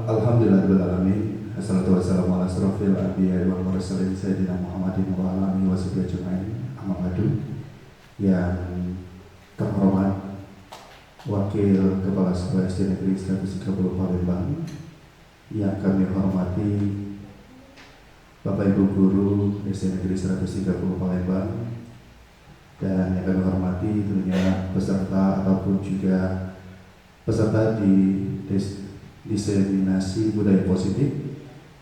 Alhamdulillahirrahmanirrahim. Assalatu wassalamu ala asrofil anbiya wal mursalin sayyidina Muhammadin wa ala alihi washabihi ajmain. Amma ba'du. Yang terhormat Wakil Kepala Sekolah SD Negeri 130 Palembang, yang kami hormati Bapak Ibu Guru SD Negeri 130 Palembang, dan yang kami hormati tentunya peserta ataupun juga peserta di diseminasi budaya positif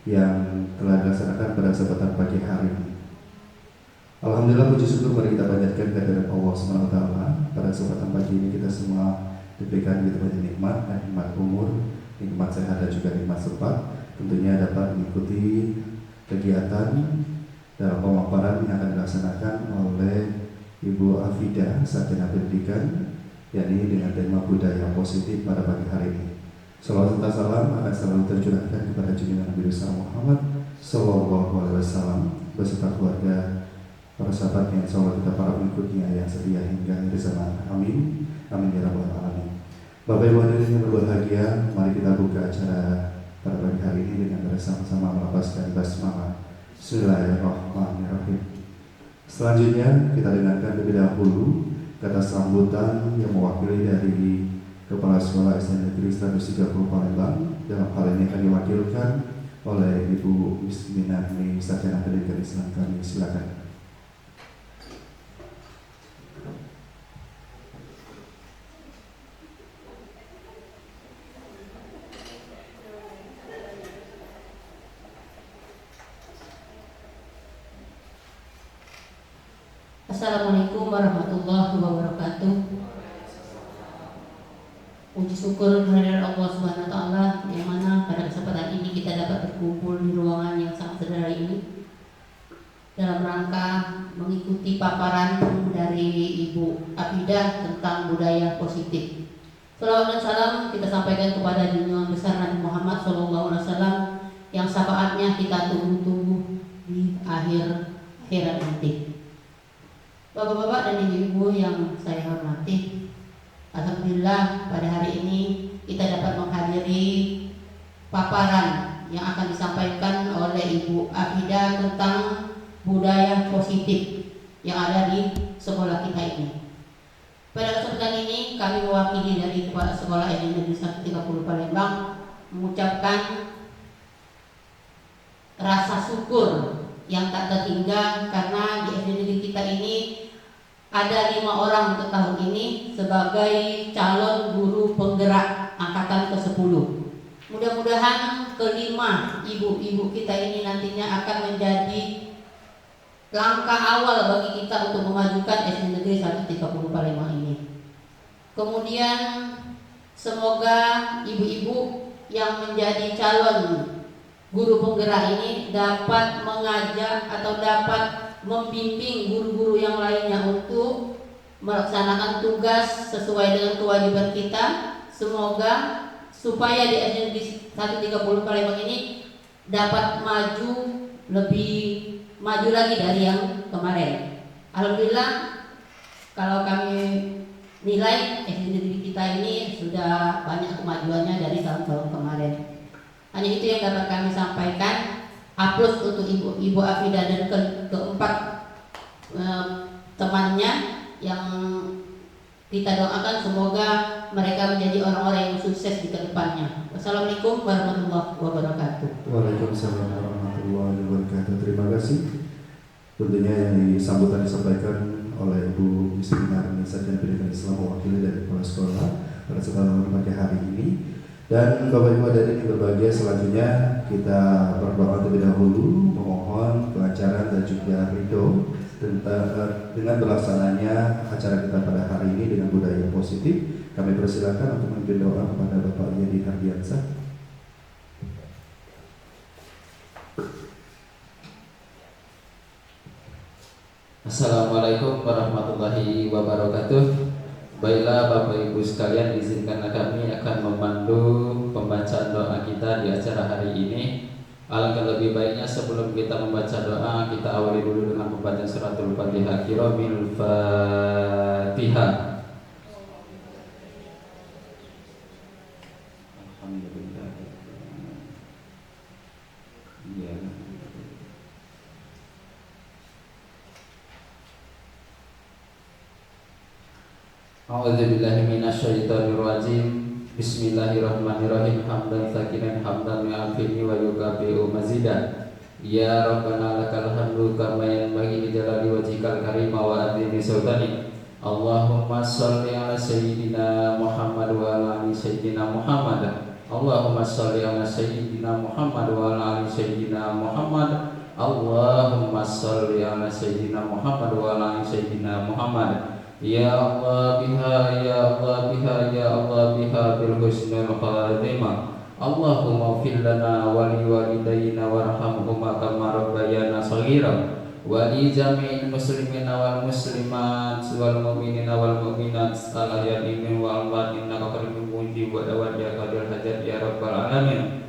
yang telah dilaksanakan pada kesempatan pagi hari ini. Alhamdulillah, puji syukur mari kita panjatkan kehadirat Allah SWT. Pada kesempatan pagi ini kita semua diberikan begitu banyak nikmat umur, nikmat sehat dan juga nikmat sempat. Tentunya dapat mengikuti kegiatan dalam pemaparan yang akan dilaksanakan oleh Ibu Afida, Sarjana Pendidikan, yakni dengan tema budaya positif pada pagi hari ini. Salawat serta salam akan selalu tercurahkan kepada junjungan Nabi besar Muhammad Sallallahu Alaihi Wasallam beserta keluarga, para sahabat yang selalu kita para pengikutnya yang setia hingga akhir zaman. Amin. Amin ya rabbal alamin. Bapak Ibu hadirin yang berbahagia, mari kita buka acara pada pagi hari ini dengan bersama-sama melafazkan basmalah. Bismillahirrahmanirrahim. Selanjutnya kita dengarkan terlebih dahulu kata sambutan yang mewakili dari Kepala Sekolah SD Negeri 130 Palembang. Dalam hal ini akan diwakilkan oleh Ibu Misminani, Sarjana Pendidikan Islam. Kami silakan. Assalamualaikum warahmatullahi wabarakatuh. Puji syukur kehadirat Allah Subhanahu wa taala, yang mana pada kesempatan ini kita dapat berkumpul di ruangan yang sangat sederhana ini dalam rangka mengikuti paparan dari Ibu Afidah tentang budaya positif. Salawat dan salam kita sampaikan kepada junjungan besar Nabi Muhammad SAW yang syafaatnya kita tunggu-tunggu di akhir akhirat nanti. Bapak-bapak dan ibu-ibu yang saya hormati, alhamdulillah pada hari ini kita dapat menghadiri paparan yang akan disampaikan oleh Ibu Afidah tentang budaya positif yang ada di sekolah kita ini. Pada kesempatan ini kami mewakili dari Kepala Sekolah SD Negeri 130 Palembang mengucapkan rasa syukur yang tak terhingga karena di SD Negeri kita ini ada 5 orang untuk tahun ini sebagai calon guru penggerak angkatan ke-10. Mudah-mudahan kelima ibu-ibu kita ini nantinya akan menjadi langkah awal bagi kita untuk memajukan SD Negeri 130 Palembang ini. Kemudian semoga ibu-ibu yang menjadi calon guru penggerak ini dapat mengajak atau dapat membimbing guru-guru yang lainnya untuk melaksanakan tugas sesuai dengan kewajiban kita. Semoga supaya di SD 130 Palembang ini dapat lebih maju lagi dari yang kemarin. Alhamdulillah, kalau kami nilai SD negeri kita ini sudah banyak kemajuannya dari tahun-tahun kemarin. Hanya itu yang dapat kami sampaikan. Aplaus untuk Ibu Afidah dan keempat temannya yang kita doakan semoga mereka menjadi orang-orang yang sukses di kedepannya. Wassalamualaikum warahmatullahi wabarakatuh. Waalaikumsalam warahmatullahi wabarakatuh. Terima kasih. Tentunya yang sambutan disampaikan oleh Ibu Misminani, Sarjana Pendidikan Islam, mewakili dari Kepala Sekolah pada kesempatan pagi hari ini. Dan Bapak Ibu hadirin yang berbahagia, selanjutnya kita berdoa terlebih dahulu memohon kelancaran dan juga ridho dengan berlaksananya acara kita pada hari ini dengan budaya positif. Kami persilakan untuk memimpin doa kepada Bapak Yedi Hardiansyah. Assalamualaikum warahmatullahi wabarakatuh. Baiklah Bapak Ibu sekalian, izinkanlah kami akan memandu pembacaan doa kita di acara hari ini. Alangkah lebih baiknya sebelum kita membaca doa, kita awali dulu dengan pembacaan suratul Fatihah. Qira'il Fatihah. Alhamdulillah. A'udzubillahi minasyaitonirrajim. Bismillahirrahmanirrahim. Hamdan tsakiran hamdan yu'afini wa yukafi'u mazidan. Ya Rabbana lakal hamdu kama yanbaghi li jalali wajhikal karim wa azimi sultanik. Allahumma shalli ala sayyidina Muhammad wa ala ali sayyidina Muhammad. Allahumma shalli ala sayyidina Muhammad wa ala ali sayyidina Muhammad. Allahumma shalli ala sayyidina Muhammad wa ala ali sayyidina Muhammad. Ya Allah biha, ya Allah biha, ya Allah biha bil husnul khatimah. Allahumma fil lana wa li walidayna warhamhuma kama rabbayana shaghira wa li jami'il muslimina wal muslimat wal mu'minina wal mu'minat al ahya'i minhum wal amwat innaka qareebun mujib wa da'wat ya qadil hajat ya rabbal alamin.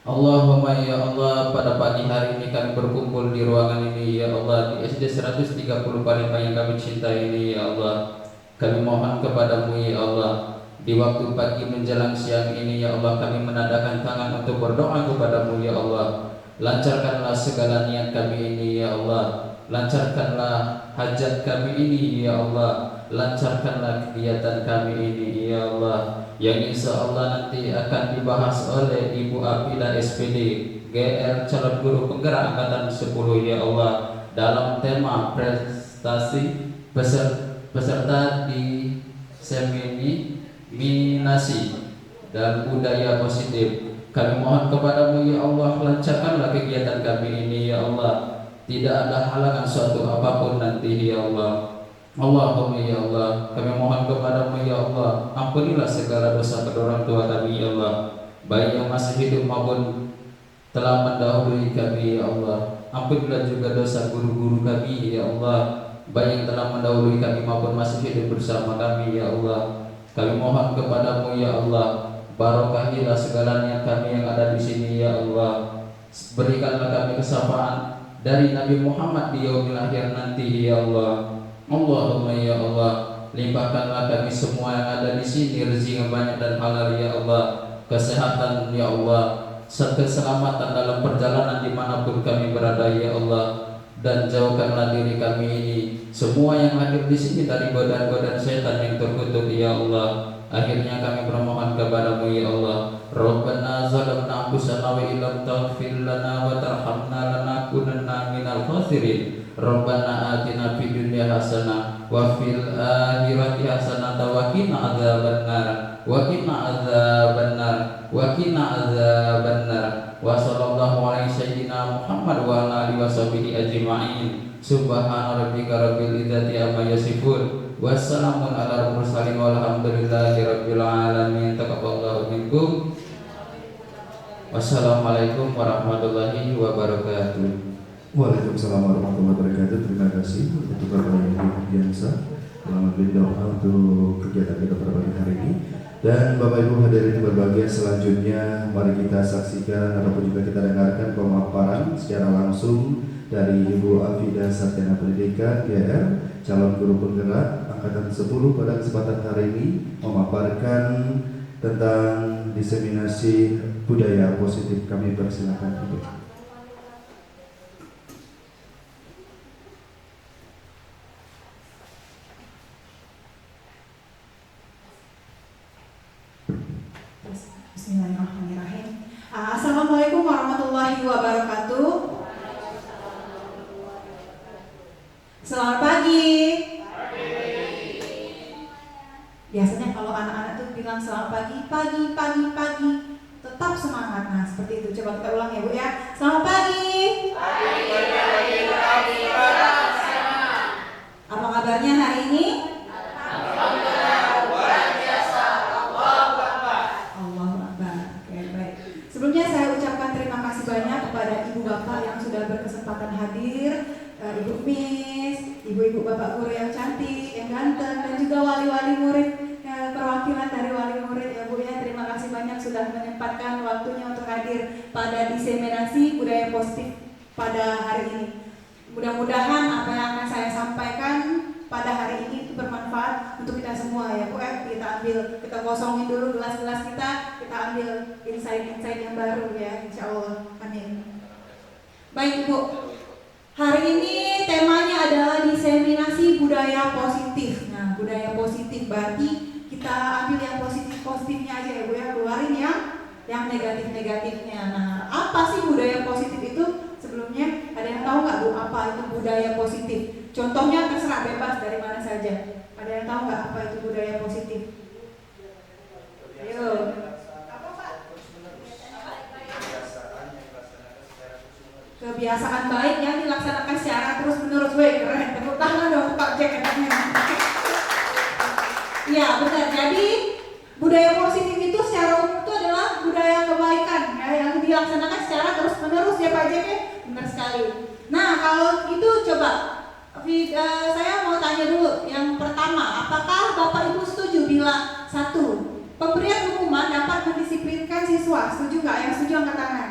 Allahumma ya Allah, pada pagi hari ini kami berkumpul di ruangan ini ya Allah, di SD 130 Palembang yang kami cintai ini ya Allah. Kami mohon kepadamu ya Allah, di waktu pagi menjelang siang ini ya Allah, kami menadakan tangan untuk berdoa kepadamu ya Allah. Lancarkanlah segala niat kami ini ya Allah. Lancarkanlah hajat kami ini ya Allah. Lancarkanlah kegiatan kami ini ya Allah, yang insya Allah nanti akan dibahas oleh Ibu Afida SPD GR calon guru penggerak angkatan 10 ya Allah, dalam tema prestasi peserta di seminasi dan budaya positif. Kami mohon kepadamu ya Allah, lancarkanlah kegiatan kami ini ya Allah. Tidak ada halangan suatu apapun nanti ya Allah. Allahumma ya Allah, kami mohon kepadamu ya Allah, ampunilah segala dosa kedua orang tua kami ya Allah, baik yang masih hidup maupun telah mendahului kami ya Allah. Ampunilah juga dosa guru-guru kami ya Allah, baik yang telah mendahului kami maupun masih hidup bersama kami ya Allah. Kami mohon kepadamu ya Allah, barokahilah segala niat kami yang ada di sini ya Allah. Berikanlah kami kesabaran dari Nabi Muhammad di yaumil akhir nanti ya Allah. Allahumma ya Allah, limpahkanlah kami semua yang ada di sini rezeki yang banyak dan halal ya Allah, kesehatan ya Allah, serta keselamatan dalam perjalanan dimanapun kami berada ya Allah, dan jauhkanlah diri kami ini semua yang hadir di sini dari godaan-godaan setan yang terkutuk ya Allah. Akhirnya kami bermohon kepadamu ya Allah, Rabbana zalamna anfusana wa illam taghfir lana wa tarhamna lanakunanna minal khasirin. Rabbana atina fid dunya hasanah wa fil akhirati hasanah wa qina adzabannar wa qina adzabannar wa qina adzabannar. Wa sallallahu alaihi sayyidina Muhammad wa ala alihi washabihi ajma'in. Subhana rabbika rabbil izzati amma yasifun. Wassalamun ala mursalin walhamdulillahi rabbil alamin. Taqabbalallahu minkum. Wassalamualaikum warahmatullahi wabarakatuh. Waalaikumsalam warahmatullahi wabarakatuh. Terima kasih untuk Bapak Ibu biasa telah memberi doa untuk kegiatan kita pada pagi hari ini. Dan Bapak Ibu hadirin berbahagia, selanjutnya mari kita saksikan ataupun juga kita dengarkan pemaparan secara langsung dari Ibu Afida Sarjana Pendidikan GR calon guru penggerak angkatan 10 pada kesempatan hari ini memaparkan tentang diseminasi budaya positif. Kami persilakan Ibu. Bismillahirrahmanirrahim. Assalamualaikum warahmatullahi wabarakatuh. Selamat pagi. Biasanya kalau anak-anak tuh bilang selamat pagi, pagi. Tetap semangat. Nah, seperti itu. Coba kita ulang ya, Bu ya. Selamat pagi. Apa kabarnya hari ini? Sebelumnya saya ucapkan terima kasih banyak kepada Ibu Bapak yang sudah berkesempatan hadir, Ibu Miss, Ibu-ibu Bapak guru yang cantik, yang ganteng, dan juga wali-wali murid, perwakilan dari wali murid ya Bu ya. Terima kasih banyak sudah menyempatkan waktunya untuk hadir pada diseminasi budaya positif pada hari ini. Mudah-mudahan apa yang akan saya sampaikan pada hari ini itu bermanfaat untuk kita semua ya Bu. Kita kosongin dulu gelas-gelas kita ambil insight-insight yang baru ya, insya Allah. Amin. Baik Bu, hari ini temanya adalah diseminasi budaya positif. Nah, budaya positif. Berarti kita ambil yang positif-positifnya aja ya Bu ya, keluarin yang negatif-negatifnya. Nah, apa sih budaya positif itu? Sebelumnya ada yang tahu nggak Bu apa itu budaya positif? Contohnya terserah, bebas dari mana saja. Ada yang tahu nggak apa itu budaya positif? Ayo. Kebiasaan baik yang dilaksanakan secara terus-menerus. Weh, keren. Tepuk tangan dong Pak Jack enaknya. Ya, benar. Jadi budaya positif itu secara umum itu adalah budaya kebaikan ya, yang dilaksanakan secara terus-menerus ya Pak Jack ya. Benar sekali. Nah, kalau itu coba saya mau tanya dulu. Yang pertama, apakah Bapak Ibu setuju bila satu, pemberian hukuman dapat mendisiplinkan siswa? Setuju nggak? Yang setuju angkat tangan.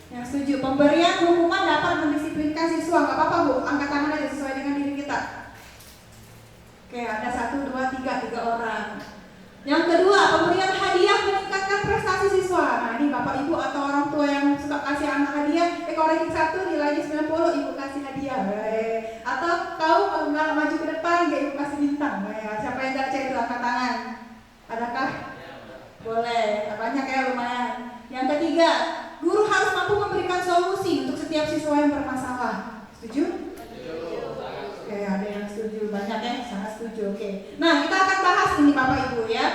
Yang setuju, pemberian hukuman dapat mendisiplinkan siswa. Nggak apa-apa Bu, angkat tangan aja sesuai dengan diri kita. Oke, ada 1, 2, 3 orang. Yang kedua, pemberian hadiah meningkatkan prestasi siswa. Nah ini Bapak Ibu atau orang tua yang suka kasih anak hadiah, kalau ranking 1 nilainya 90, Ibu kasih hadiah. Atau kau maju ke depan, Ibu kasih bintang. Siapa yang baca itu angkat tangan? Adakah? Boleh, banyak ya lumayan. Yang ketiga, guru harus mampu memberikan solusi untuk setiap siswa yang bermasalah. Setuju? Oke, ada yang setuju, banyak ya, sangat setuju. Oke. Nah, kita akan bahas ini Bapak Ibu ya.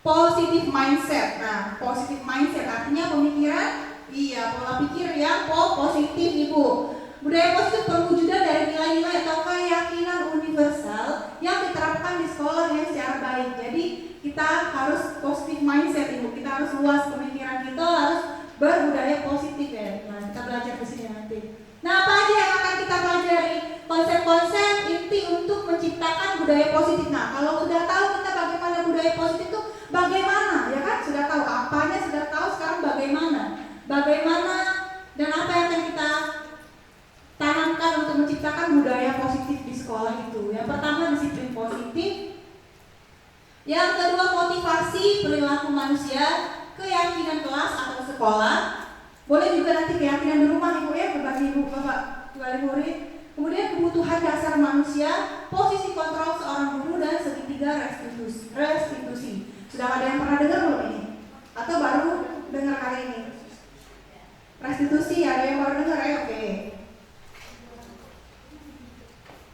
Positive mindset. Nah, positive mindset artinya pemikiran, pola pikir yang positif Ibu. Budaya positif perwujudan dari nilai-nilai atau keyakinan universal yang diterapkan di sekolah yang secara baik. Jadi kita harus positive mindset Ibu. Kita harus luas pemikiran kita, harus berbudaya positif ya. Nah, kita belajar di sini nanti. Nah, apa aja yang akan kita pelajari? Konsep-konsep inti untuk menciptakan budaya positif. Nah, kalau sudah tahu kita bagaimana budaya positif itu bagaimana, ya kan? Sudah tahu apanya, sudah tahu sekarang bagaimana. Bagaimana dan apa yang akan kita tanamkan untuk menciptakan budaya positif di sekolah itu. Yang pertama disiplin positif. Yang kedua motivasi perilaku manusia, keyakinan kelas atau sekolah. Boleh juga nanti keyakinan di rumah Ibu ya, berbagi Ibu Bapak wali murid. Kemudian kebutuhan dasar manusia, posisi kontrol seorang guru dan segitiga restitusi. Sudah ada yang pernah dengar belum ini? Atau baru dengar kali ini? Restitusi ada yang baru dengar ya? Oke.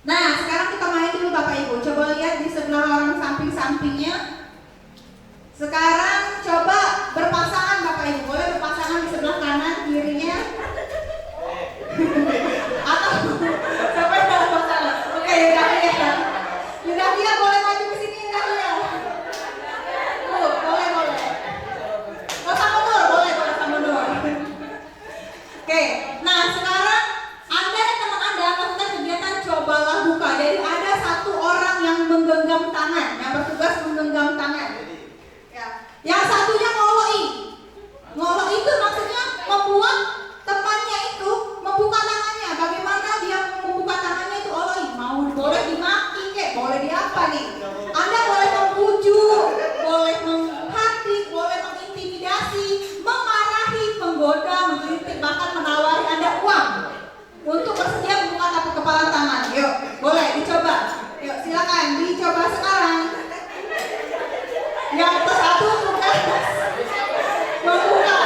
Nah, sekarang kita main dulu Bapak Ibu. Coba lihat di sebelah orang samping-sampingnya. Sekarang coba berpasangan Bapak Ibu. Boleh berpasangan di sebelah kanan kirinya. Atau siapa yang mau berpasangan? Oke, Yudah dia boleh maju ke sini Yudah dia. Boleh. Mau sama mundur, boleh sama mundur. Oke, nah sekarang Anda dan teman Anda melakukan kegiatan cobalah buka. Jadi ada satu orang yang menggenggam tangan, yang bertugas menggenggam tangan. Yang satunya ngoloi. Ngoloi itu maksudnya membuat temannya itu membuka tangannya. Bagaimana dia membuka tangannya itu oloi? Boleh dimaki kek, boleh diapa nih? Anda boleh membujuk, boleh menghadik, boleh mengintimidasi, memarahi, menggoda, menggelitik, bahkan menawari Anda uang untuk bersedia membuka tapak kepala tangan. Yuk, boleh dicoba. Yuk, silakan dicoba sekarang. Yang satu tugas membuka.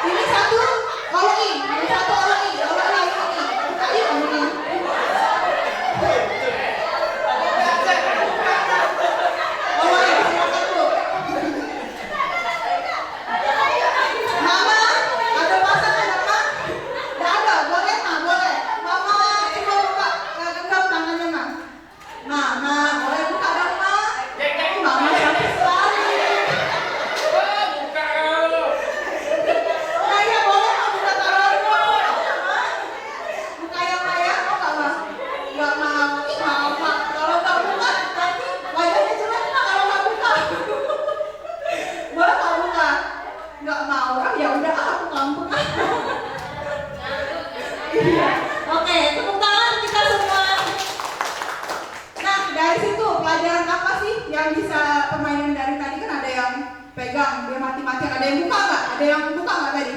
Ini satu oloi, ini satu oloi. Buka yuk ini. Oloi, silakan Bu. Mama, ada pasangan apa? Tidak ada, boleh Ma, boleh. Mama coba buka, genggam tangannya Ma. Nah, boleh buka dong Ma. Mama cantik sekali. Nah ya boleh Ma buka tanganmu. Buka yang layak, mau nggak Ma? Nggak mau, mau Ma. Kalau nggak buka, nanti wajahnya jelek Ma kalau nggak buka. Boleh nggak buka? Nggak mau, ya udah aku kampung. Iya. Oke, tepuk tangan kita semua. Nah, dari situ pelajaran apa sih yang bisa permainan dari tadi? Kan ada yang pegang, dia mati-matian, ada yang buka nggak? Ada yang buka nggak tadi?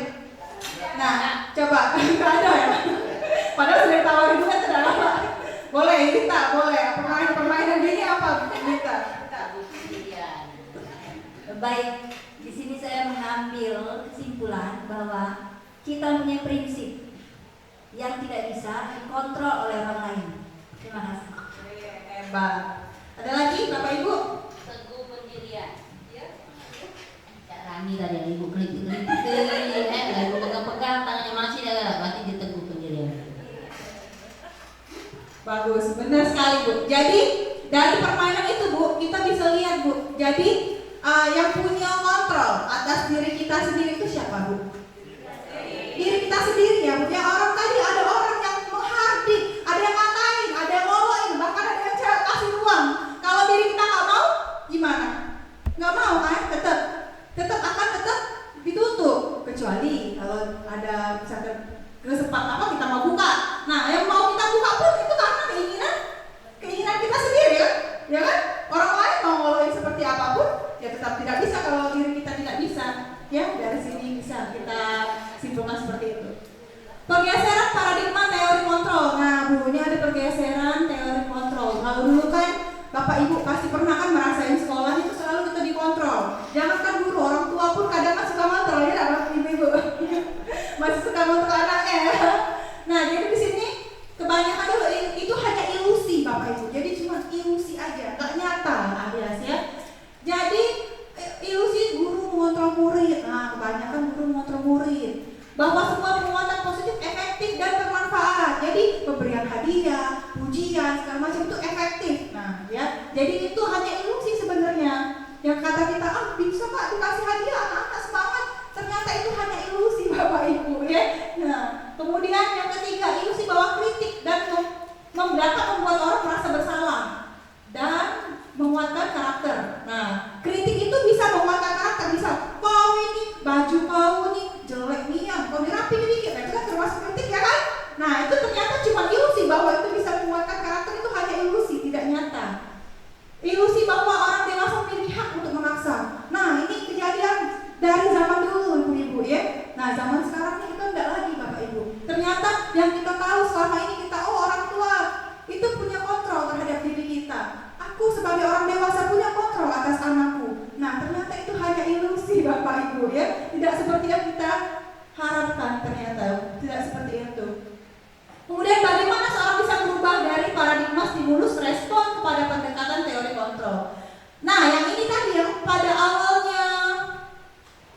Nah, coba nggak ada ya. Padahal sudah tawarin juga tidak apa. Boleh kita, boleh. Permainan ini apa kita? Baik, di sini saya mengambil kesimpulan bahwa kita punya prinsip yang tidak bisa dikontrol oleh orang lain. Terima kasih. Hebat. Ada lagi Bapak Ibu? Teguh pendirian. Cak Rani tadi yang ibu kelip-kelip ibu pegang-pegang tangannya masih ada, berarti dia teguh pendirian. Bagus, benar sekali Bu. Jadi dari permainan itu Bu, kita bisa lihat Bu. Jadi yang punya kontrol atas diri kita sendiri itu siapa Bu? Diri kita sendiri ya Bu. Yang orang tadi ada orang yang menghardik, ada yang ngatain, ada yang ngoloin, bahkan ada yang kasih ruang. Kalau diri kita nggak mau, gimana? Nggak mau kan? Akan tetap ditutup. Kecuali kalau ada misalkan kesempatan apa kita mau buka. Nah, yang mau kita buka pun itu karena keinginan kita sendiri kan? Ya kan? Orang lain mau ngoloin seperti apapun, ya tetap tidak bisa kalau diri kita tidak bisa. Ya, dari sini bisa kita simpulkan seperti itu. Pergeseran paradigma teori kontrol. Nah, Bu, ini ada pergeseran teori kontrol. Kalau dulu kan Bapak Ibu pasti pernah kan merasain sekolah itu selalu kita dikontrol. Jangankan guru, orang tua pun kadang kan suka kontrol ya, Bapak Ibu. Masih suka kontrol anaknya ya. Nah, jadi di sini kebanyakan dulu itu hanya ilusi Bapak Ibu. Jadi cuma ilusi aja, nggak nyata alias ya. Jadi ilusi guru mengontrol murid. Nah, kebanyakan guru mengontrol murid. Bahwa semua penguatan positif efektif dan bermanfaat. Jadi pemberian hadiah, pujian, segala macam itu efektif. Nah, ya. Jadi itu hanya ilusi sebenarnya. Yang kata kita, bisa Pak dikasih hadiah, anak-anak semangat. Ternyata itu hanya ilusi Bapak Ibu ya. Nah, kemudian yang ketiga, ilusi bahwa kritik dan dapat membuat orang merasa bersalah dan menguatkan karakter. Nah, kritik itu bisa menguatkan karakter, bisa kau ini baju kau ini jelek nih yang kau dirapi dikit, nah, itu kan termasuk kritik ya kan? Nah, itu ternyata cuma ilusi bahwa itu bisa menguatkan karakter, itu hanya ilusi, tidak nyata. Ilusi bahwa orang dewasa memiliki hak untuk memaksa. Nah, ini kejadian dari zaman dulu ibu-ibu ya. Nah, zaman sekarang ini kita enggak lagi Bapak Ibu. Ternyata yang kita tahu selama ini kita, orang tua itu punya kontrol terhadap diri kita. Aku sebagai orang dewasa punya kontrol atas anakku. Nah, ternyata itu hanya ilusi Bapak Ibu ya. Tidak seperti yang kita harapkan ternyata. Tidak seperti itu. Kemudian bagaimana seorang bisa berubah dari paradigma stimulus respon kepada pendekatan teori kontrol. Nah, yang ini tadi yang pada awalnya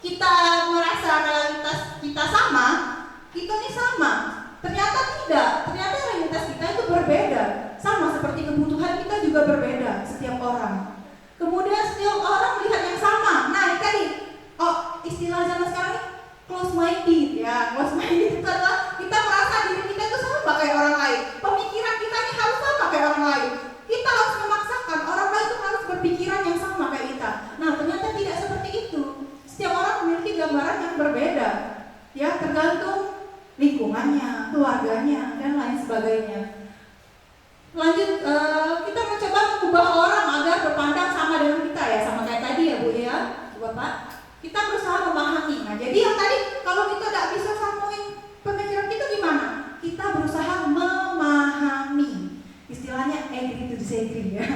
kita merasa realitas kita sama, kita ini sama. Ternyata tidak, ternyata realitas kita itu berbeda. Sama seperti kebutuhan kita juga berbeda setiap orang. Kemudian setiap orang melihat yang sama. Nah, ini tadi istilah zaman sekarang ini close minded ya. Close minded itu adalah kita merasa diri kita itu sama kayak orang lain. Pemikiran kita ini harus sama kayak orang lain. Kita harus memaksakan orang lain itu harus berpikiran yang sama kayak kita. Nah, ternyata tidak seperti itu. Setiap orang memiliki gambaran yang berbeda. Ya, tergantung lingkungannya, keluarganya, dan lain sebagainya. Lanjut, kita mencoba mengubah orang agar berpandang sama dengan kita ya, sama kayak tadi ya Bu ya, Bapak. Kita berusaha memahami. Nah, jadi yang tadi kalau kita tidak bisa sambungin pemikiran kita gimana? Kita berusaha memahami. Istilahnya agree to disagree ya.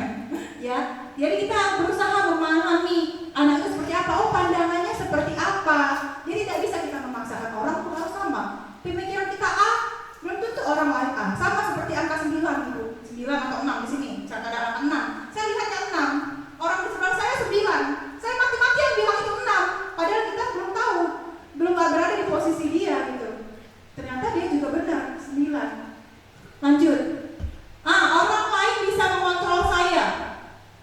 Ya, jadi kita berusaha memahami anak itu seperti apa, pandangannya seperti apa. Jadi tidak bisa kita memaksakan orang untuk harus sama. Pemikiran kita A, belum tentu orang lain A. Sama seperti angka 9 gitu. 9 atau 6 di sini. Misalkan ada angka 6. Saya lihatnya 6. Orang di sebelah saya 9. Saya mati-matian bilang itu 6. Padahal kita belum tahu. Belum berada di posisi dia gitu. Ternyata dia juga benar 9. Lanjut. Orang lain bisa mengontrol saya.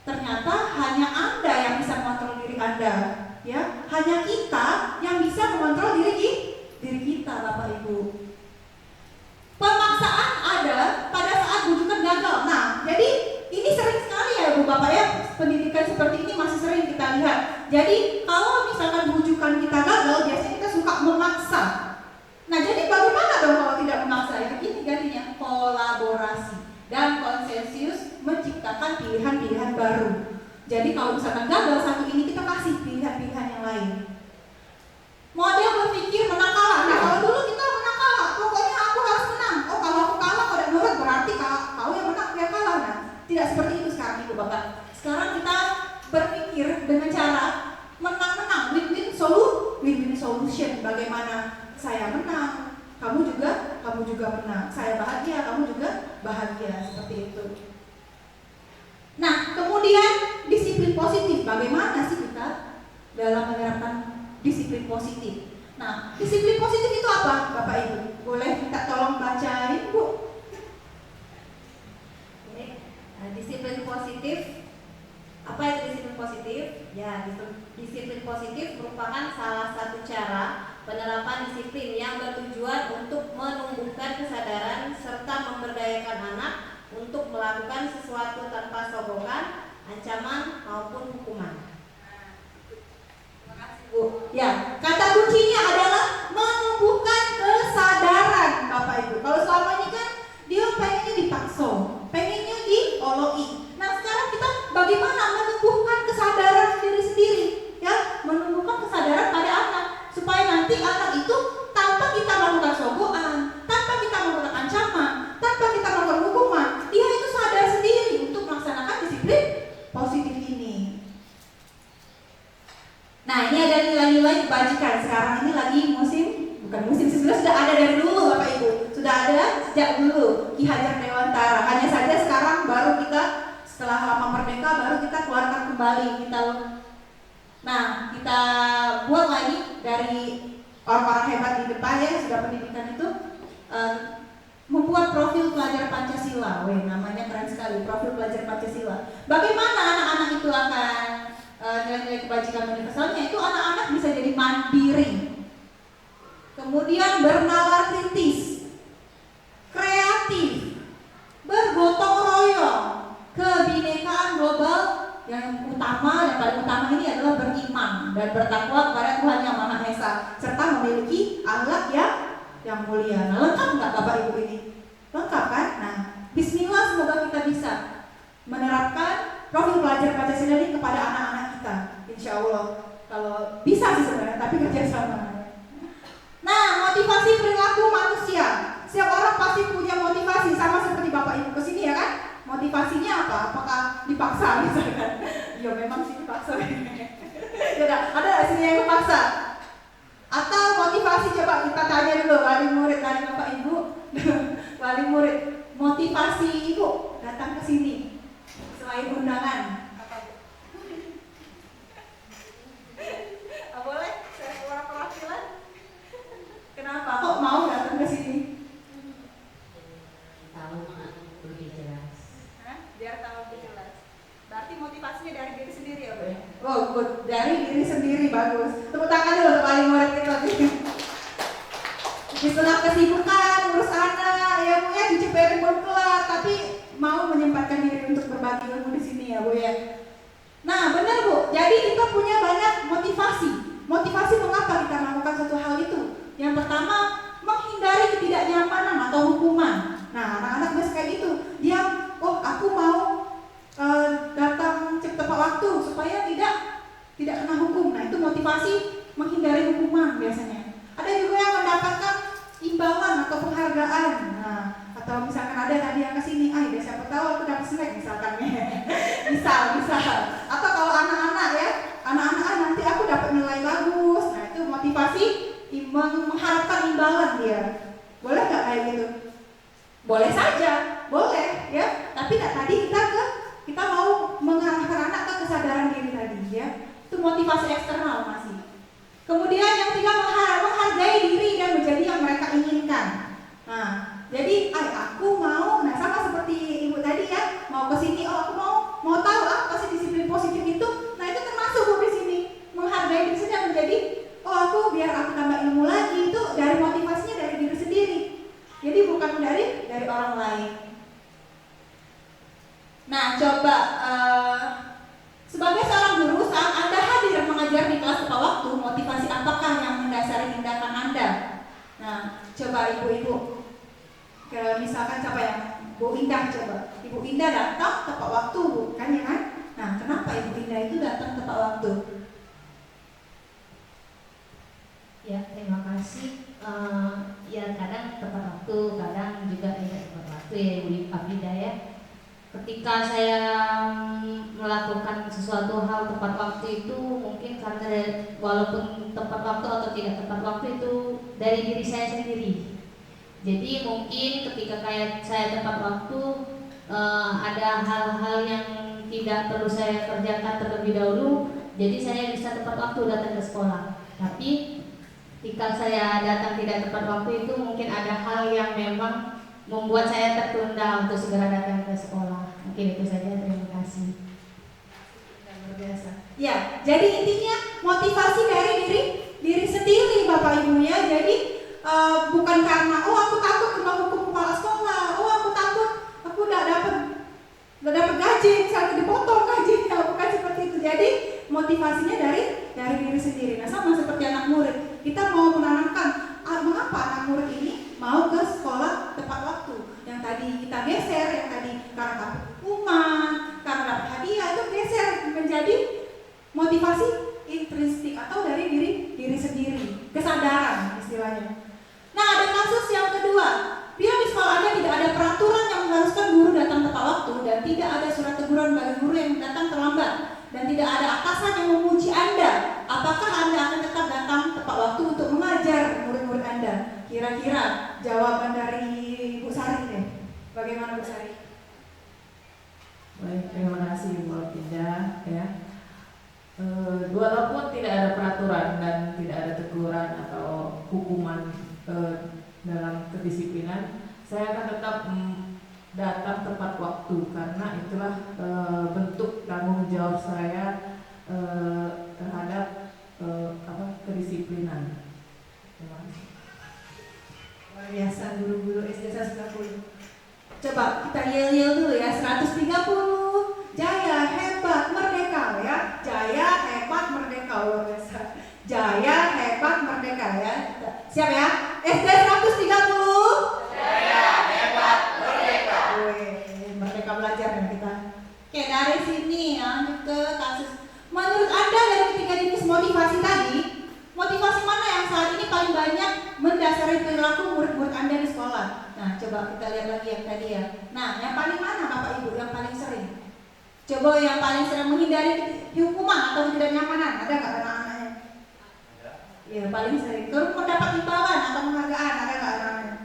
Ternyata hanya Anda yang bisa mengontrol diri Anda. Ya, hanya kita yang bisa mengontrol diri kita, Bapak Ibu. Pemaksaan ada pada saat bujukan gagal. Nah, jadi ini sering sekali ya Bu Bapak ya, pendidikan seperti ini masih sering kita lihat. Jadi kalau misalkan bujukan kita gagal, biasanya kita suka memaksa. Nah, jadi bagaimana dong kalau tidak memaksa? Ya, ini gantinya kolaborasi dan konsensus menciptakan pilihan-pilihan baru. Jadi kalau misalkan gagal satu ini, kita kasih pilihan-pilihan yang lain. Model berpikir menang kalah. Nah, kalau dulu kita Bapak-bapak. Sekarang kita berpikir dengan cara menang-menang, win-win solution. Bagaimana saya menang, kamu juga menang. Saya bahagia, kamu juga bahagia, seperti itu. Nah, kemudian disiplin positif. Bagaimana sih kita dalam menerapkan disiplin positif? Nah, disiplin positif itu apa, Bapak Ibu? Boleh minta tolong bacain, Bu? Oke. Disiplin positif. Apa itu disiplin positif? Ya, disiplin positif merupakan salah satu cara penerapan disiplin yang bertujuan untuk menumbuhkan kesadaran serta memberdayakan anak untuk melakukan sesuatu tanpa sokongan, ancaman maupun hukuman. Terima kasih, Bu. Ya, kata kuncinya adalah menumbuhkan kesadaran, Bapak Ibu. Kalau selama ini kan dia pengennya dipaksa, pengennya dioloi. Nah, sekarang kita bagaimana menumbuhkan kesadaran sendiri-sendiri, ya, menumbuhkan kesadaran pada anak supaya nanti anak itu tanpa kita melakukan sogokan, tanpa kita melakukan ancaman, tanpa kita melakukan hukuman, dia itu sadar sendiri untuk melaksanakan disiplin positif ini. Nah, ini ada nilai-nilai kebajikan. Sekarang ini lagi bukan musim sih, sudah ada dari dulu, Bapak Ibu. Sudah ada sejak dulu Ki Hajar Dewantara. Hanya saja sekarang baru kita setelah lama merdeka baru kita keluarkan kembali. Kita buat lagi dari orang-orang hebat di depan ya, sudah pendidikan itu membuat profil pelajar Pancasila. Namanya keren sekali, profil pelajar Pancasila. Bagaimana anak-anak itu akan nilai-nilai kebajikan universalnya itu anak-anak bisa jadi mandiri, kemudian bernalar kritis, kreatif, bergotong royong, kebinekaan global, yang paling utama ini adalah beriman dan bertakwa kepada Tuhan Yang Maha Esa serta memiliki akhlak yang mulia. Nah, lengkap nggak Bapak Ibu ini? Lengkap kan? Nah, bismillah, semoga kita bisa menerapkan profil pelajar Pancasila ini kepada anak-anak kita, insya Allah. Kalau bisa sih sebenarnya, tapi kerjasama. Nah, motivasi perilaku manusia. Setiap orang pasti punya motivasi, sama seperti Bapak Ibu kesini ya kan? Motivasinya apa? Apakah dipaksa misalkan? Ya memang sih dipaksa. Ya ada sini yang dipaksa. Atau motivasi, coba kita tanya dulu wali murid dari Bapak Ibu. Wali murid, motivasi Ibu datang ke sini selain undangan apa, Bu? Boleh saya keluar perwakilan? Kenapa kok mau datang ke sini? Tahu lebih jelas. Biar tahu lebih jelas. Berarti motivasinya dari diri sendiri ya, Bu? Oh, good. Dari diri sendiri, bagus. Tepuk tangan dulu untuk wali murid kita. Di tengah kesibukan, urus anak, ya Bu ya, diceperin belum kelar, tapi mau menyempatkan diri untuk berbagi ilmu di sini ya Bu ya. Nah, benar Bu. Jadi kita punya banyak motivasi. Motivasi mengapa kita melakukan suatu hal itu? Yang pertama, menghindari ketidaknyamanan atau hukuman. Nah, anak-anak biasa kayak gitu. Dia, aku mau datang tepat waktu supaya tidak kena hukum. Nah, itu motivasi menghindari hukuman biasanya. Ada juga yang mendapatkan imbalan atau penghargaan. Nah, atau misalkan ada hadiah ke sini, siapa tahu aku dapat snack misalkan. misal. Atau kalau anak-anak ya, nanti aku dapat nilai bagus. Nah, itu motivasi mengharapkan imbalan dia. Boleh nggak kayak gitu? Boleh saja, boleh ya. Tapi tadi kita mau mengarahkan anak ke kesadaran diri tadi ya. Itu motivasi eksternal masih. Kemudian yang ketiga, menghargai diri dan menjadi yang mereka inginkan. Nah, jadi aku mau, sama seperti Ibu tadi ya, mau ke sini, aku mau tahu apa sih disiplin positif itu. Nah, itu termasuk Bu di sini. Menghargai diri sendiri dan menjadi biar aku tambah ilmu lagi, itu dari motivasinya dari diri sendiri. Jadi bukan dari orang lain. Nah, coba sebagai seorang guru, saat Anda hadir mengajar di kelas tepat waktu, motivasi apakah yang mendasari tindakan Anda? Nah, coba ibu-ibu, misalkan siapa yang Bu Indah, coba Ibu Indah datang tepat waktu, kan ya kan? Nah, kenapa Ibu Indah itu datang tepat waktu? Ya, terima kasih. Ya kadang tepat waktu, kadang juga tidak tepat waktu ya Ibu Abida ya. Ketika saya melakukan sesuatu hal tepat waktu itu mungkin karena walaupun tepat waktu atau tidak tepat waktu itu dari diri saya sendiri. Jadi mungkin ketika kayak saya tepat waktu ada hal-hal yang tidak perlu saya kerjakan terlebih dahulu, jadi saya bisa tepat waktu datang ke sekolah. Tapi jika saya datang tidak tepat waktu itu mungkin ada hal yang memang membuat saya tertunda untuk segera datang ke sekolah. Mungkin itu saja, terima kasih. Luar biasa. Ya, jadi intinya motivasi dari diri sendiri Bapak Ibu ya. Jadi bukan karena aku takut kena hukum kepala sekolah, aku takut aku nggak dapat gaji, misalnya dipotong gajinya, bukan seperti itu. Jadi motivasinya dari diri sendiri. Nah sama seperti anak murid, kita mau menanamkan mengapa anak murid ini mau ke sekolah tepat waktu. Yang tadi kita geser, yang tadi karena dapat hukuman, karena dapat hadiah, itu geser menjadi motivasi intrinsik atau dari diri sendiri, kesadaran istilahnya. Nah ada kasus yang kedua, bila di sekolah Anda tidak ada peraturan yang mengharuskan guru datang tepat waktu dan tidak ada surat teguran bagi guru yang datang terlambat dan tidak ada atasan yang memuji Anda, apakah Anda akan tetap datang tepat waktu untuk mengajar murid-murid Anda? Kira-kira jawaban dari Bu Sari deh. Bagaimana Bu Sari? Baik, terima kasih Bu Alvinda ya. Walaupun tidak ada peraturan dan tidak ada teguran atau hukuman dalam kedisiplinan, saya akan tetap datang tepat waktu karena itulah bentuk tanggung jawab saya terhadap kedisiplinan. Terima kasih. Luar biasa guru-guru SD 130. Coba kita yel-yel dulu ya, 130. Jaya, hebat, merdeka ya. Jaya, hebat, merdeka, luar biasa. Jaya, hebat, merdeka ya. Siap ya? SD 130. Jaya, hebat, merdeka. Merdeka belajar ya kita. Oke, dari sini lanjut ke kasus. Menurut Anda dari ketiga jenis motivasi tadi, motivasi mana yang saat ini paling banyak mendasari perilaku murid-murid Anda di sekolah? Nah, coba kita lihat lagi yang tadi ya. Nah, yang paling mana Bapak Ibu yang paling sering? Coba yang paling sering menghindari hukuman atau ketidaknyamanan, ada nggak anak-anaknya? Ya, paling sering. Terus mendapat imbauan atau penghargaan, ada nggak anak-anaknya?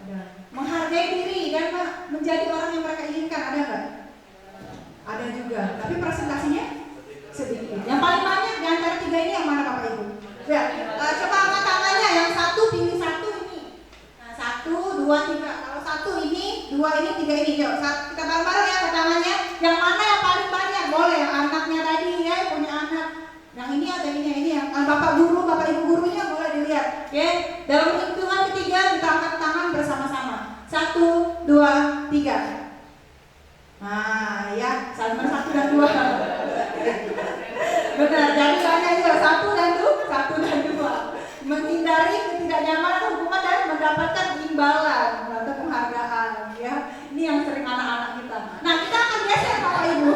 Ada. Menghargai diri dan menjadi orang yang mereka inginkan, ada nggak? Ada juga. Tapi presentasinya sedikit. Yang paling banyak di antara tiga ini yang mana Bapak Ibu? Ya, coba angkat tangannya. Yang satu pilih satu ini. Nah, 1, 2, 3. Kalau 1 ini, 2 ini, 3 ini. Yuk, kita bareng-bareng ya angkat tangannya. Yang mana yang paling banyak? Boleh yang anaknya tadi ya, punya anak. Yang ini atau ini yang Bapak guru, Bapak Ibu gurunya boleh dilihat. Oke. Dalam hitungan ketiga kita angkat tangan bersama-sama. 1, 2, 3. Nah, ya, sama 1 dan 2. Benar, jadi hanya itu 1 dan 2. Menghindari ketidaknyamanan hukuman dan mendapatkan imbalan atau penghargaan ya. Ini yang sering anak-anak kita. Nah, kita akan geser Bapak Ibu.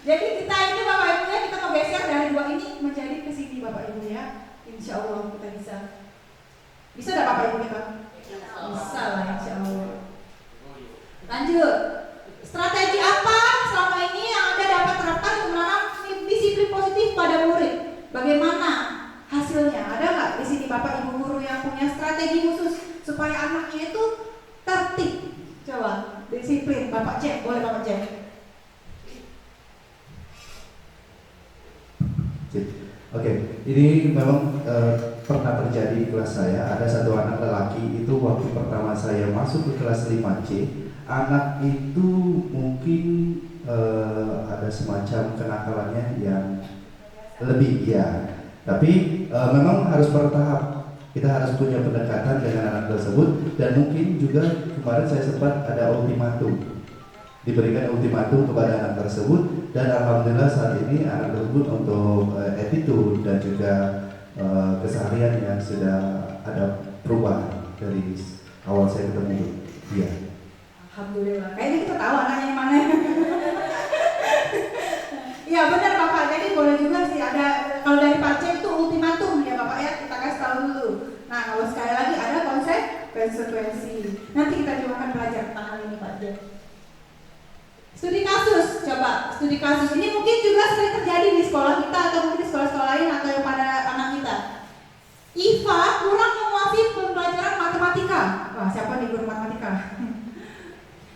Jadi kita ini Bapak Ibu ya, kita mau geser dari 2 ini menjadi ke sini Bapak Ibu ya. Insya Allah kita bisa. Bisa enggak Bapak Ibu kita? Bisa lah insya Allah. Lanjut. Strategi apa selama ini yang Anda dapat terapkan untuk menanam disiplin positif pada murid? Bagaimana hasilnya? Ada nggak di sini Bapak Ibu guru yang punya strategi khusus supaya anaknya itu tertib? Coba disiplin. Bapak Cek, boleh Bapak Cek? Oke, ini memang pernah terjadi di kelas saya. Ada satu anak lelaki itu waktu pertama saya masuk ke kelas 5C, anak itu mungkin ada semacam kenakalannya yang lebih ya. Tapi memang harus bertahap. Kita harus punya pendekatan dengan anak tersebut dan mungkin juga kemarin saya sempat ada ultimatum. Diberikan ultimatum kepada anak tersebut dan alhamdulillah saat ini anak tersebut untuk attitude dan juga keseharian yang sudah ada perubahan dari awal saya ketemu dia. Alhamdulillah. Kayaknya kita tahu anaknya yang mana. Iya benar Bapak. Jadi boleh juga sih ada kalau dari Pak Cek itu ultimatum ya Bapak ya, kita kasih tahu dulu. Nah kalau sekali lagi ada konsekuensi konsekuensi. Nanti kita juga akan belajar tentang hal ini Pak Jen. Studi kasus, coba studi kasus ini mungkin juga sering terjadi di sekolah kita atau mungkin di sekolah-sekolah lain atau yang pada anak kita. IVA kurang menguasai pembelajaran matematika. Wah, siapa nih guru matematika?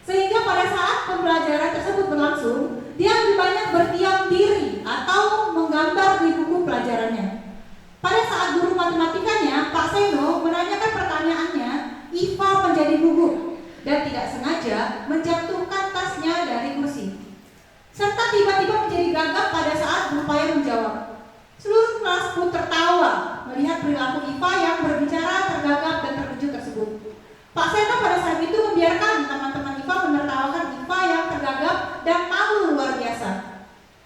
Sehingga pada saat pembelajaran tersebut berlangsung, dia lebih banyak berdiam diri atau menggambar di buku pelajarannya. Pada saat guru matematikanya, Pak Seno, menanyakan pertanyaannya, IVA menjadi gugup dan tidak sengaja menjatuhkan tasnya dari kursi, serta tiba-tiba menjadi gagap pada saat berupaya menjawab. Seluruh kelas pun tertawa melihat perilaku IVA yang berbicara tergagap dan terkejut tersebut. Pak Seno pada saat itu membiarkan teman-teman IVA menertawakan IVA yang tergagap dan malu luar biasa,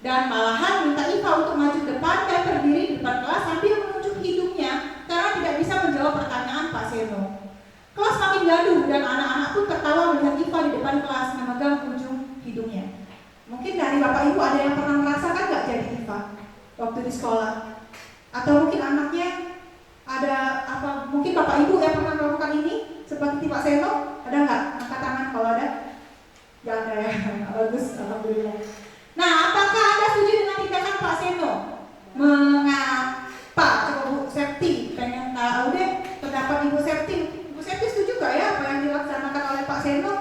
dan malahan minta IVA untuk maju ke depan dan berdiri di depan kelas sambil menunjuk hidungnya karena tidak bisa menjawab pertanyaan Pak Seno. Kelas makin gaduh dan anak-anak pun tertawa melihat IVA di depan kelas memegang ujung hidungnya. Mungkin dari Bapak Ibu ada yang pernah merasakan nggak jadi IVA waktu di sekolah? Atau mungkin anaknya ada apa? Mungkin Bapak Ibu yang pernah melakukan ini seperti Pak Seno, ada nggak? Angkat tangan kalau ada. Nggak ada ya, bagus, alhamdulillah. Nah, apakah Anda setuju dengan tindakan Pak Seno? Mengapa? Coba Bu Septi, pengen tahu deh pendapat Ibu Septi. Ibu Septi setuju nggak ya apa yang dilaksanakan oleh Pak Seno?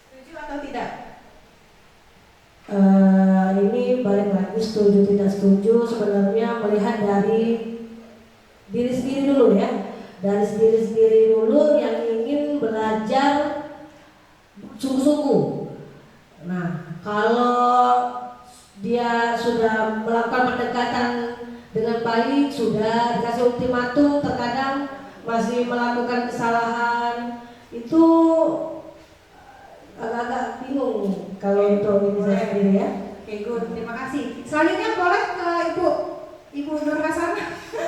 Setuju atau tidak? Ini balik lagi setuju tidak setuju, sebenarnya melihat dari diri sendiri dulu ya, dari diri sendiri dulu yang ingin belajar sungguh-sungguh. Nah, kalau dia sudah melakukan pendekatan dengan baik, sudah dikasih ultimatum, terkadang masih melakukan kesalahan, itu agak-agak bingung kalau untuk ini saya sendiri ya. Oke, good. Terima kasih. Selanjutnya boleh ke Ibu Nur Hasan.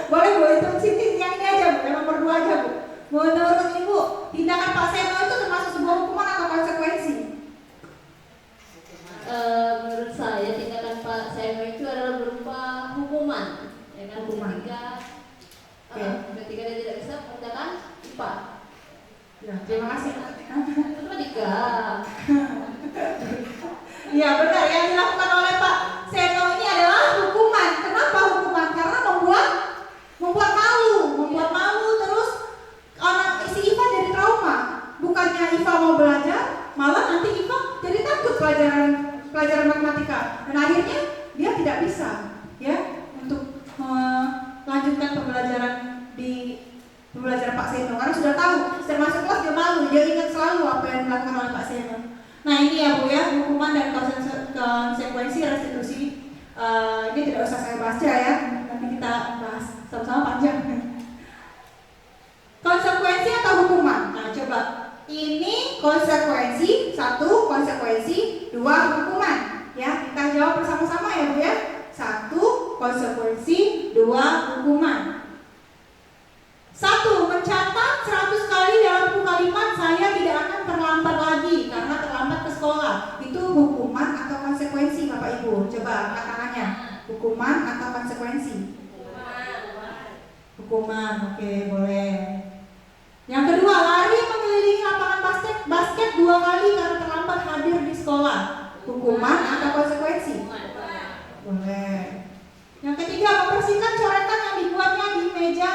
Boleh Bu, itu sini yang ini aja Bu, yang nomor 2 aja Bu. Menurut Ibu, tindakan Pak Seno itu termasuk sebuah hukuman atau konsekuensi? Menurut saya tindakan Pak Seno itu adalah berupa hukuman, ya kan? Hukuman. Ketika dia tidak bisa mengerjakan IPA. Ya, terima kasih. Matematika. Iya benar, yang dilakukan oleh Pak Seno ini adalah hukuman. Kenapa hukuman? Karena membuat malu, terus anak si Iva jadi trauma. Bukannya Iva mau belajar, malah nanti Iva jadi takut pelajaran matematika, dan akhirnya dia tidak bisa ya untuk melanjutkan pembelajaran Pak Seno karena sudah tahu, termasuk kelas dia malu, dia ingat selalu apa yang dilakukan oleh Pak Seno. Nah ini ya Bu ya, hukuman dan konsekuensi restitusi. Ini tidak usah saya baca ya, nanti kita bahas sama-sama panjang. Konsekuensi atau hukuman? Nah coba, ini konsekuensi, 1 konsekuensi, 2 hukuman. Ya kita jawab bersama-sama ya Bu ya. 1 konsekuensi, 2 hukuman. 1. Mencatat 100 kali dalam buku kalimat saya tidak akan terlambat lagi karena terlambat ke sekolah. Itu hukuman atau konsekuensi Bapak Ibu? Coba angkat tangannya. Hukuman atau konsekuensi? Hukuman, oke boleh. Yang kedua, lari mengelilingi lapangan basket 2 kali karena terlambat hadir di sekolah. Hukuman atau konsekuensi? Boleh. Yang ketiga, membersihkan coretan yang dibuatnya di meja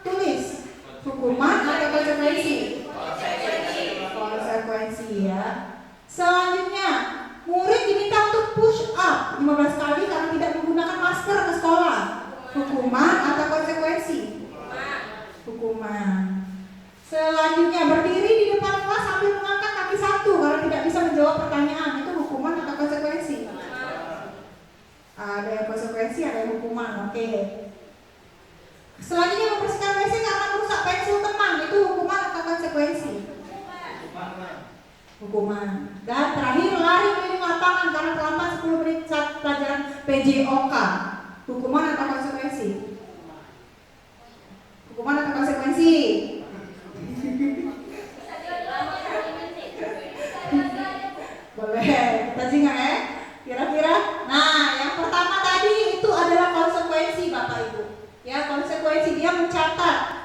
tulis. Hukuman atau konsekuensi? Konsekuensi ya. Selanjutnya, murid diminta untuk push up 15 kali karena tidak menggunakan masker ke sekolah. Hukuman atau konsekuensi? Hukuman. Selanjutnya, berdiri di depan kelas sambil mengangkat kaki 1 karena tidak bisa menjawab pertanyaan. Itu hukuman atau konsekuensi? Ada yang konsekuensi, ada yang hukuman. Oke. Selanjutnya, membersihkan WC karena merusak pensil teman. Itu hukuman atau konsekuensi? Hukuman. Dan terakhir, lari keliling lapangan karena terlambat 10 menit saat pelajaran PJOK. Hukuman atau konsekuensi? Hukuman atau konsekuensi? Boleh, kita singa ya. Kira-kira. Nah, yang pertama tadi itu adalah konsekuensi Bapak Ibu. Ya, konsekuensi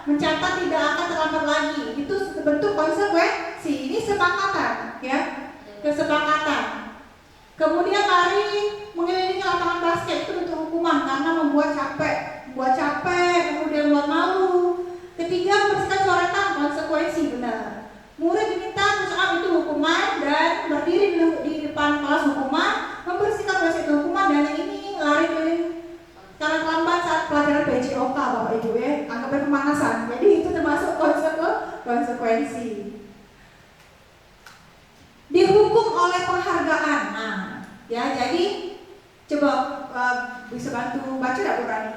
mencatat tidak akan terlambat lagi. Itu bentuk konsekuensi. Ini sepakatan, ya, kesepakatan. Kemudian lari mengelilingi lapangan basket itu bentuk hukuman karena membuat capek, kemudian buat malu. Ketiga, membersihkan coretan, konsekuensi, benar. Murid diminta push up, itu hukuman, dan berdiri di depan kelas hukuman, membersihkan kelas itu hukuman, dan yang ini lari keliling karena terlambat saat pelajaran PJOK, Bapak Ibu, ya, anggapnya pemanasan. Jadi itu termasuk konsekuensi. Dihukum oleh penghargaan. Nah, ya, jadi coba bisa bantu baca tidak, Bu Rani?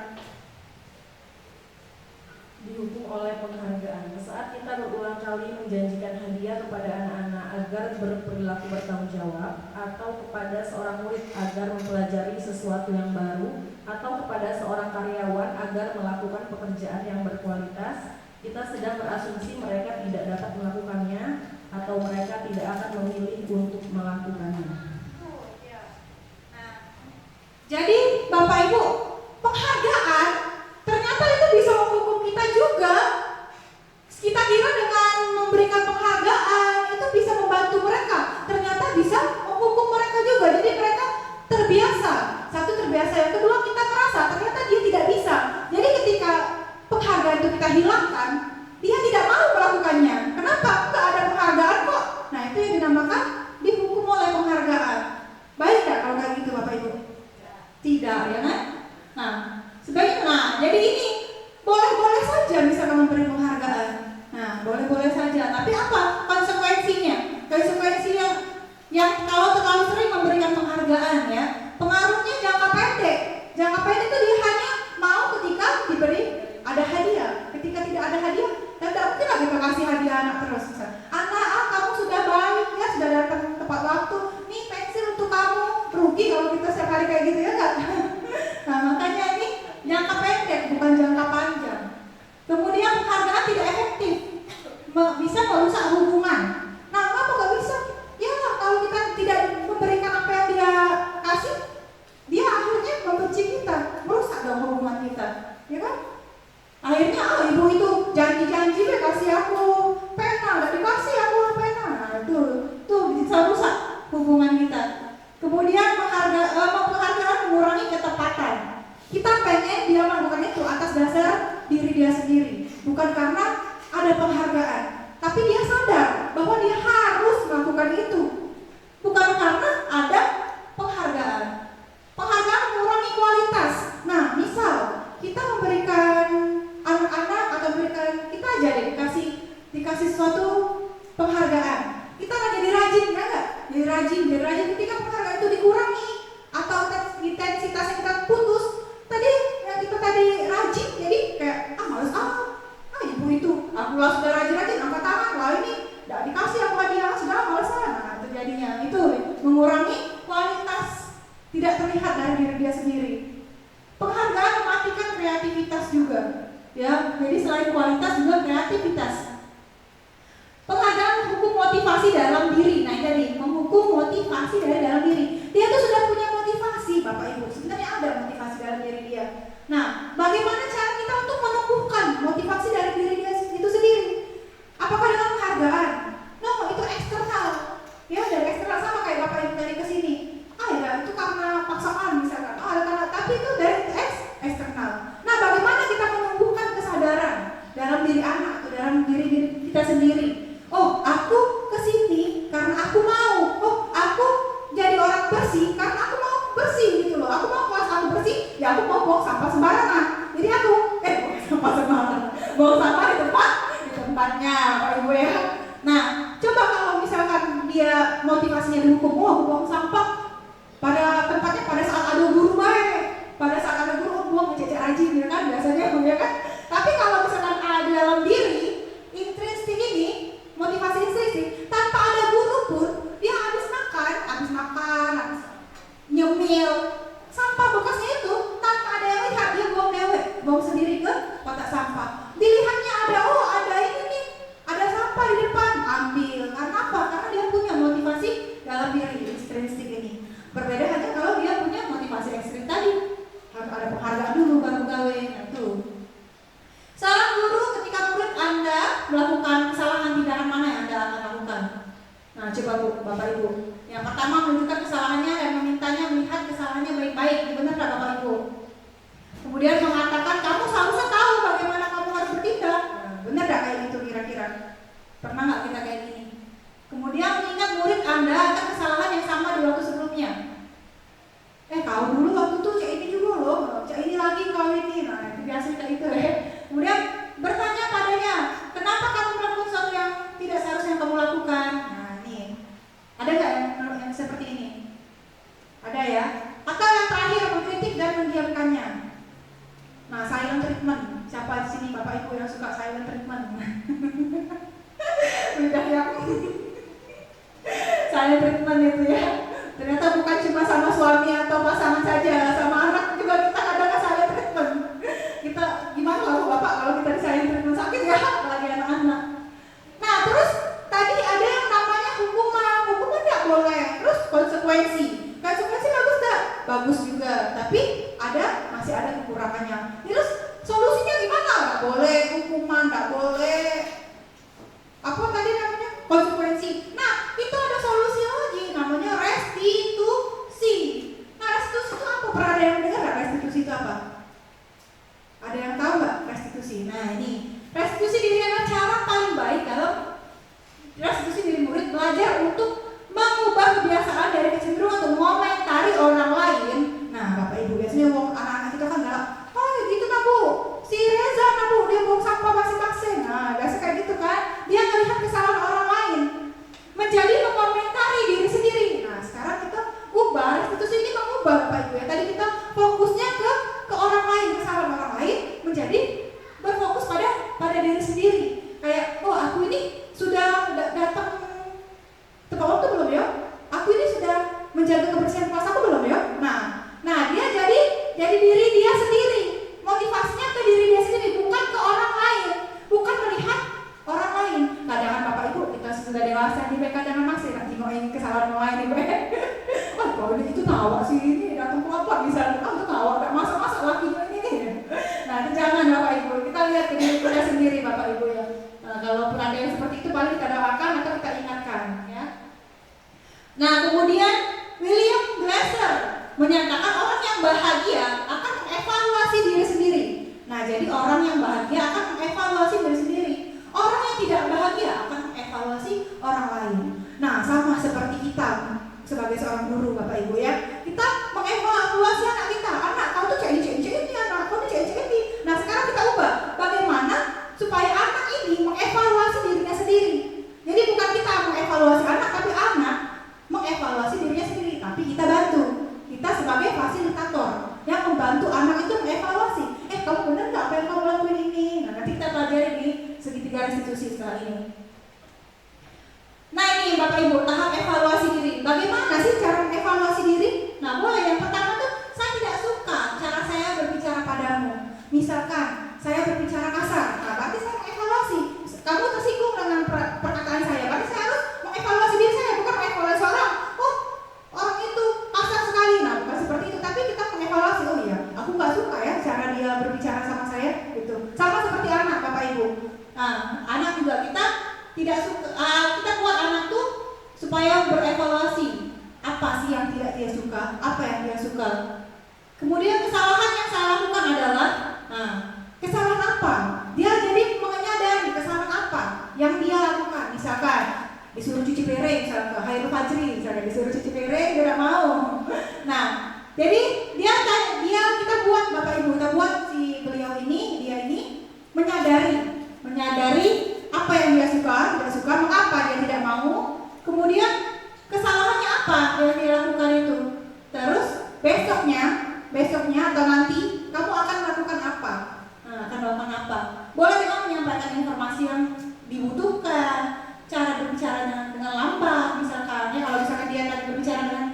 Dihukum oleh penghargaan. Saat kita berulang kali menjanjikan hadiah kepada anak-anak agar berperilaku bertanggung jawab, atau kepada seorang murid agar mempelajari sesuatu yang baru, atau kepada seorang karyawan agar melakukan pekerjaan yang berkualitas, kita sedang berasumsi mereka tidak dapat melakukannya atau mereka tidak akan memilih untuk melakukannya. Jadi Bapak Ibu, penghargaan ternyata itu bisa menghukum kita juga. Kita kira dengan memberikan penghargaan itu bisa membantu mereka, ternyata bisa menghukum mereka juga. Jadi mereka terbiasa. Satu, terbiasa. Yang kedua, kita merasa ternyata dia tidak bisa. Jadi ketika penghargaan itu kita hilangkan, dia tidak mau melakukannya. Kenapa? Enggak ada penghargaan kok. Nah, itu yang dinamakan dihukum oleh penghargaan. Baik nggak kalau kayak gitu, Bapak Ibu? Tidak, ya kan? Nah, sebaiknya, jadi ini boleh-boleh saja misalkan memberi penghargaan. Nah, boleh-boleh saja. Tapi apa konsekuensinya? Konsekuensinya yang kalau terlalu sering memberikan penghargaan, ya, pengaruhnya jangka pendek. Jangka pendek itu dia hanya mau ketika diberi ada hadiah. Ketika tidak ada hadiah, dan tidak mungkin lagi kita kasih hadiah anak terus. Anak, kamu sudah baik, ya, sudah datang tepat waktu. Nih pensil untuk kamu. Rugi kalau kita setiap hari kayak gitu, ya enggak? Nah, makanya ini jangka pendek, bukan jangka panjang. Kemudian penghargaan tidak efektif, bisa merusak hubungan. Nah, kenapa nggak bisa? Ya, kalau kita tidak memberikan apa yang dia kasih, dia akhirnya membenci kita, merusak dong hubungan kita, ya kan? Akhirnya, ibu itu janji-janji deh kasih aku pena, nggak dikasih aku pena. Nah, itu bisa rusak hubungan kita. Kemudian penghargaan mengurangi ketepatan. Kita pengen dia melakukan itu atas dasar diri dia sendiri, bukan karena ada penghargaan. Tapi dia sadar bahwa dia harus melakukan itu, bukan karena ada penghargaan. Penghargaan mengurangi kualitas. Nah, misal kita memberikan anak-anak atau berikan kita aja deh dikasih suatu penghargaan, kita nggak jadi rajin, ya nggak? Jadi rajin ketika penghargaan itu dikurangi atau intensitasnya kita putus. Tadi yang kita tadi rajin, jadi kayak males ibu itu, aku lah sudah rajin angkat tangan, wah ini nggak dikasih aku hadiah, sudah males. Nah, terjadinya itu mengurangi kualitas, tidak terlihat dari diri dia sendiri. Penghargaan mematikan kreativitas juga, ya. Jadi selain kualitas juga kreativitas. Penghargaan menghukum motivasi dalam diri. Nah, jadi menghukum motivasi dari dalam diri. Dia tuh sudah punya motivasi, Bapak Ibu. Sebenarnya ada motivasi dalam diri dia. Nah, bagaimana cara kita untuk menumbuhkan motivasi dari diri dia itu sendiri? Apakah dengan penghargaan? No, itu eksternal. Ya, dari eksternal sama kayak Bapak Ibu tadi kesini. Ya, itu karena paksaan misalkan. Tapi itu dari eksternal. Nah, bagaimana kita menumbuhkan kesadaran dalam diri anak atau dalam diri kita sendiri? Oh, aku kesini karena aku mau. Oh, aku jadi orang bersih karena aku mau bersih gitu loh. Aku mau kelas aku bersih, ya aku mau buang sampah sembarangan. Jadi aku buang sampah sembarangan. Buang sampah di tempatnya, Pak Ibu, ya. Nah, coba kalau misalkan dia motivasinya dihukum, aku buang sampah pada tempatnya pada saat ada guru baik. Pada saat ada guru buang ngecek rajin, ya kan? Biasanya, ya kan? Tapi kalau misalkan ada dalam diri intrinsik ini, motivasi intrinsik, tanpa ada guru pun dia habis makan, habis nyemil sampah bekasnya itu tanpa ada yang lihat, dia buang sendiri ke kotak sampah. Dilihatnya ada ini nih, ada sampah di depan, ambil. Karena apa? Karena dia punya motivasi dalam diri intrinsik ini. melakukan kesalahan tindakan mana yang Anda akan lakukan? Nah, coba Bu, Bapak Ibu. Yang pertama menunjukkan kesalahannya dan memintanya melihat kesalahannya baik-baik. Benar nggak Bapak Ibu? Kemudian mengatakan kamu seharusnya tahu bagaimana kamu harus bertindak. Nah, benar nggak kayak gitu kira-kira? Pernah nggak kita kayak gini? Kemudian mengingat murid Anda akan kesalahan yang sama di waktu sebelumnya. Kau dulu waktu itu cek ini juga loh, cek ini lagi kau ini. Nah, itu biasa kayak itu ya. Kemudian bertanya padanya, kenapa kamu melakukan sesuatu yang tidak seharusnya kamu lakukan? Nah, ini ada nggak yang seperti ini? Ada ya. Atau yang terakhir mengkritik dan mendiamkannya. Nah, silent treatment. Siapa di sini Bapak Ibu yang suka silent treatment? Udah yang silent treatment itu ya. Ternyata bukan cuma sama suami atau pasangan saja, sama anak juga kita kadang silent treatment. Kita gimana kalau Bapak kalau kita di silent treatment sakit ya, apalagi anak-anak. Nah, terus tadi ada yang namanya hukuman nggak boleh. Terus konsekuensi bagus nggak? Bagus juga, tapi masih ada kekurangannya. Terus solusinya gimana? Nggak boleh hukuman, nggak boleh apa tadi namanya konsekuensi. Nah, itu ada solusi lagi namanya restitusi. Nah, restitusi itu apa? Pernah ada yang dengar nggak restitusi itu apa? Ada yang tahu nggak restitusi? Nah, ini restitusi diri adalah cara paling baik dalam restitusi diri murid belajar untuk mengubah kebiasaan dari kecenderungan untuk mengomentari orang lain. Nah, Bapak Ibu biasanya anak-anak kita kan galak, oh gitu nah Bu, si Reza nah Bu, dia buang sampah masing-masing. Nah, biasa kayak gitu kan, dia melihat kesalahan orang lain menjadi mengomentari diri sendiri. Nah, sekarang kita ubah, restitusi ini mengubah Bapak Ibu ya. Tadi kita fokusnya ke orang lain, kesalahan orang lain menjadi berfokus pada diri sendiri. Kayak, oh aku ini sudah datang tepat waktu belum ya? Aku ini sudah menjaga kebersihan kelas aku belum ya? Nah dia jadi diri dia sendiri. Motivasinya ke diri dia sendiri, bukan ke orang lain, bukan melihat orang lain. Kadang Bapak Ibu kita sudah dewasa nih, kadang masih nanti ngoin kesalahan orang lain nih. Wah, kau ini itu tawa sih ini datang ke apa misalnya, itu tawa, nggak masa lakinya ini. Nah, itu jangan Bapak Ibu. Kita lihat ke diri kita sendiri Bapak Ibu ya. Nah, kalaupun ada yang seperti itu paling kita doakan atau kita ingatkan ya. Nah, kemudian William Glasser menyatakan orang yang bahagia akan mengevaluasi diri sendiri. Nah, jadi orang yang bahagia akan mengevaluasi diri sendiri. Orang yang tidak bahagia akan mengevaluasi orang lain. Nah, sama seperti kita sebagai seorang guru Bapak Ibu ya. Kita mengevaluasi anak kita. Anak, kau tuh cek ini, anak kau tuh cek ini. Nah, sekarang kita ubah. Bagaimana supaya anak ini mengevaluasi dirinya sendiri. Jadi bukan kita mengevaluasi anak, tapi anak mengevaluasi dirinya sendiri, tapi kita bantu. Kita sebagai fasilitator yang membantu anak itu mengevaluasi. Kamu benar nggak apa yang kamu lakuin ini? Nah, nanti kita pelajari di segitiga restitusi setelah ini. Nah, ini Bapak Ibu tahap evaluasi diri. Bagaimana sih cara mengevaluasi diri? Nah, boleh yang pertama tuh saya tidak suka cara saya berbicara padamu. Misalkan saya berbicara kasar, nah berarti saya mengevaluasi. Kamu tersinggung dengan perkataan saya, berarti saya harus mengevaluasi diri saya, bukan mengevaluasi orang. Oh, orang itu kasar sekali. Nah, bukan seperti itu, tapi kita mengevaluasi. Oh iya, aku nggak suka ya cara dia berbicara sama saya, gitu. Sama seperti anak, Bapak Ibu. Nah, anak juga kita tidak suka. Kita buat anak tuh supaya berevaluasi. Apa sih yang tidak dia suka? Apa yang dia suka? Kemudian kesalahan yang saya lakukan adalah, kesalahan apa? Dia jadi menyadari kesalahan apa yang dia lakukan. Misalkan disuruh cuci piring, misalkan Hairul Fajri, misalkan disuruh cuci piring dia tidak mau. Nah, jadi kita buat Bapak Ibu, kita buat si beliau ini, dia ini menyadari apa yang dia suka, tidak suka, mengapa dia tidak mau. Kemudian kesalahannya apa yang dia lakukan itu. Terus besoknya atau nanti kamu akan melakukan apa? Akan melakukan apa? Boleh dengan menyampaikan informasi yang dibutuhkan, cara berbicara dengan lambat, misalkan ya, kalau misalkan dia tadi berbicara dengan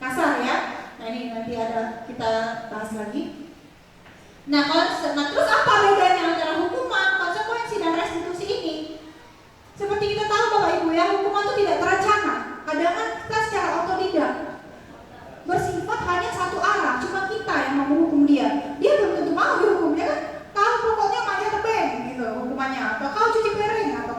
kasar ya. Nah, ini nanti ada kita bahas lagi. Nah, terus apa bedanya antara hukuman, konsekuensi dan restitusi ini? Seperti kita tahu Bapak Ibu ya, hukuman itu tidak terencana. Kadang-kadang kita secara otodidak bersifat hanya satu arah, cuma kita yang mau menghukum dia. Dia belum tentu mau dihukum, dia kan tahu pokoknya mainnya tebeng gitu hukumannya, atau kau cuci piring, atau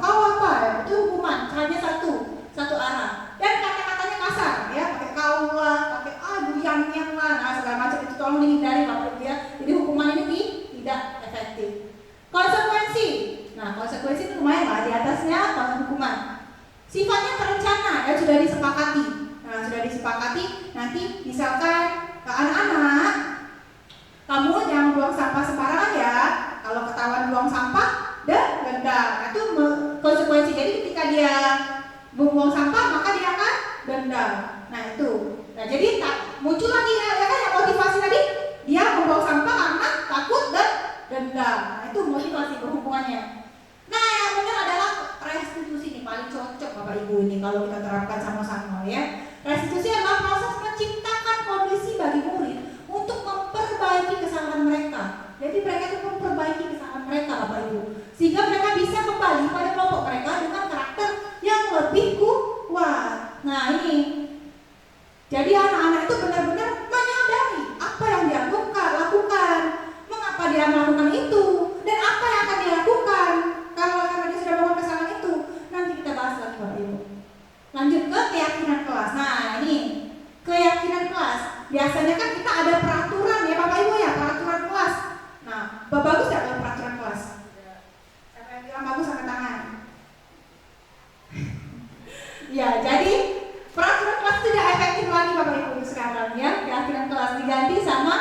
konsekuensi itu lumayan lah, di atasnya hukuman. Sifatnya terencana ya, sudah disepakati. Nah, sudah disepakati nanti misalkan ke anak-anak, kamu jangan buang sampah sembarangan ya. Kalau ketahuan buang sampah, denda. Nah, itu konsekuensi. Jadi ketika dia buang sampah maka dia akan denda. Nah itu. Nah jadi muncul lagi ya kan yang motivasi tadi, dia membuang sampah karena takut dan denda. Nah itu motivasi berhubungannya. Nah yang benar adalah restitusi ini paling cocok Bapak Ibu ini kalau kita terapkan sama-sama ya. Restitusi adalah proses menciptakan kondisi bagi murid untuk memperbaiki kesalahan mereka. Jadi mereka itu memperbaiki kesalahan mereka Bapak Ibu, sehingga mereka bisa kembali pada kelompok mereka dengan karakter yang lebih kuat. Nah ini, jadi anak-anak itu benar-benar menyadari apa yang dia lakukan, mengapa dia melakukan itu, dan apa yang akan dia lakukan karena dia sudah melakukan kesalahan itu. Nanti kita bahas lagi Bapak Ibu. Lanjut ke keyakinan kelas. Nah ini keyakinan kelas. Biasanya kan kita ada peraturan ya Bapak Ibu ya, peraturan kelas. Nah, bagus ya kalau peraturan kelas. Siapa yang bilang bagus angkat tangan? Ya, jadi peraturan kelas tidak efektif lagi Bapak Ibu sekarang ya. Keyakinan kelas diganti sama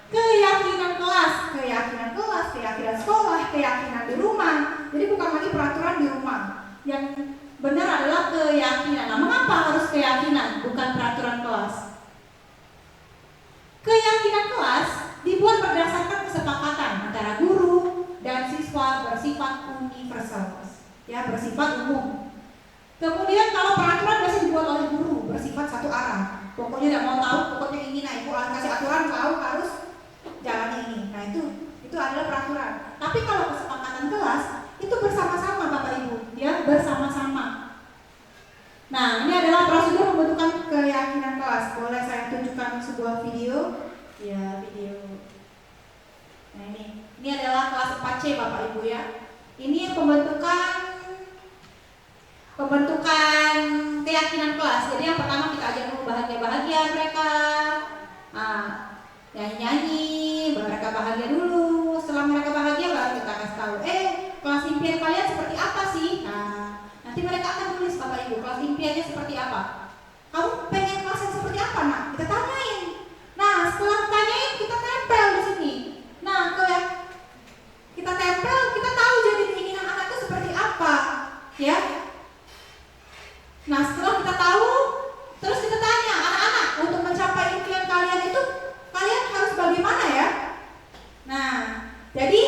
keyakinan kelas, keyakinan kelas, keyakinan sekolah, keyakinan di rumah. Jadi bukan lagi peraturan di rumah. Yang benar adalah keyakinan. Nah, mengapa harus keyakinan bukan peraturan kelas? Keyakinan kelas dibuat berdasarkan kesepakatan antara guru dan siswa, bersifat universal, ya bersifat umum. Kemudian kalau peraturan biasanya dibuat oleh guru, bersifat satu arah. Pokoknya tidak mau tahu, pokoknya ingin ibu kasih aturan, kau harus jalan ini. Nah itu adalah peraturan. Tapi kalau kesepakatan kelas itu bersama-sama Bapak Ibu, ya bersama-sama. Nah ini adalah prosedur pembentukan keyakinan kelas. Boleh saya tunjukkan sebuah video? Ya video. Nah ini adalah kelas 4C Bapak Ibu ya. Ini pembentukan keyakinan kelas. Jadi yang pertama kita ajak dulu bahagia mereka, nyanyi-nyanyi, mereka bahagia dulu. Setelah mereka bahagia baru kita kasih tahu, kelas impian kalian seperti apa sih? Nah nanti mereka akan tulis Bapak Ibu kelas impiannya seperti apa. Kamu pengen kelas yang seperti apa nak? Kita tanyain. Nah setelah tanyain kita tempel di sini. Nah kalau kita tempel kita tahu jadi keinginan anak itu seperti apa, ya. Nah setelah kita tahu, terus kita tanya anak-anak untuk mencapai impian kalian itu kalian harus bagaimana ya? Nah jadi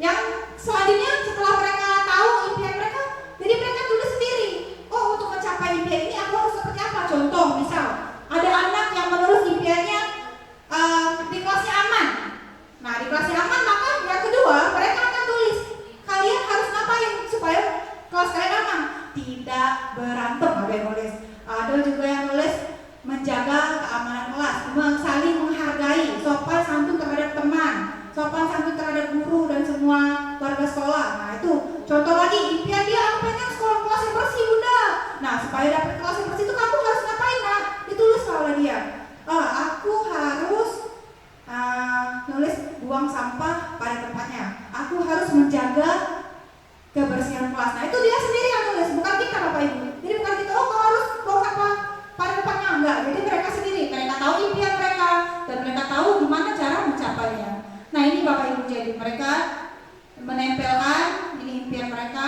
yang selanjutnya setelah mereka tahu impian mereka, jadi mereka tulis sendiri. Oh untuk mencapai impian ini aku harus seperti apa? Contoh misal ada anak yang menulis impiannya di kelasnya aman. Nah di kelasnya aman maka yang kedua mereka akan tulis kalian harus ngapain supaya kelas kalian aman. Tidak berantem ada yang nulis. Ada juga yang nulis menjaga keamanan kelas, saling menghargai, sopan santun terhadap teman, sopan santun terhadap guru dan semua warga sekolah. Nah itu contoh lagi impian dia, aku pengen sekolah kelas yang bersih bunda. Nah supaya dapat kelas yang bersih itu kamu harus ngapain nak? Ditulis oleh dia. Aku harus nulis buang sampah pada tempatnya. Aku harus menjaga kebersihan kelas. Nah itu dia sendiri yang nulis, bukan kita Bapak Ibu. Jadi bukan kita, kau harus buang sampah pada tempatnya, enggak. Jadi mereka sendiri, mereka tahu impian mereka dan mereka tahu gimana cara mencapainya. Nah ini Bapak Ibu, jadi mereka menempelkan ini impian mereka.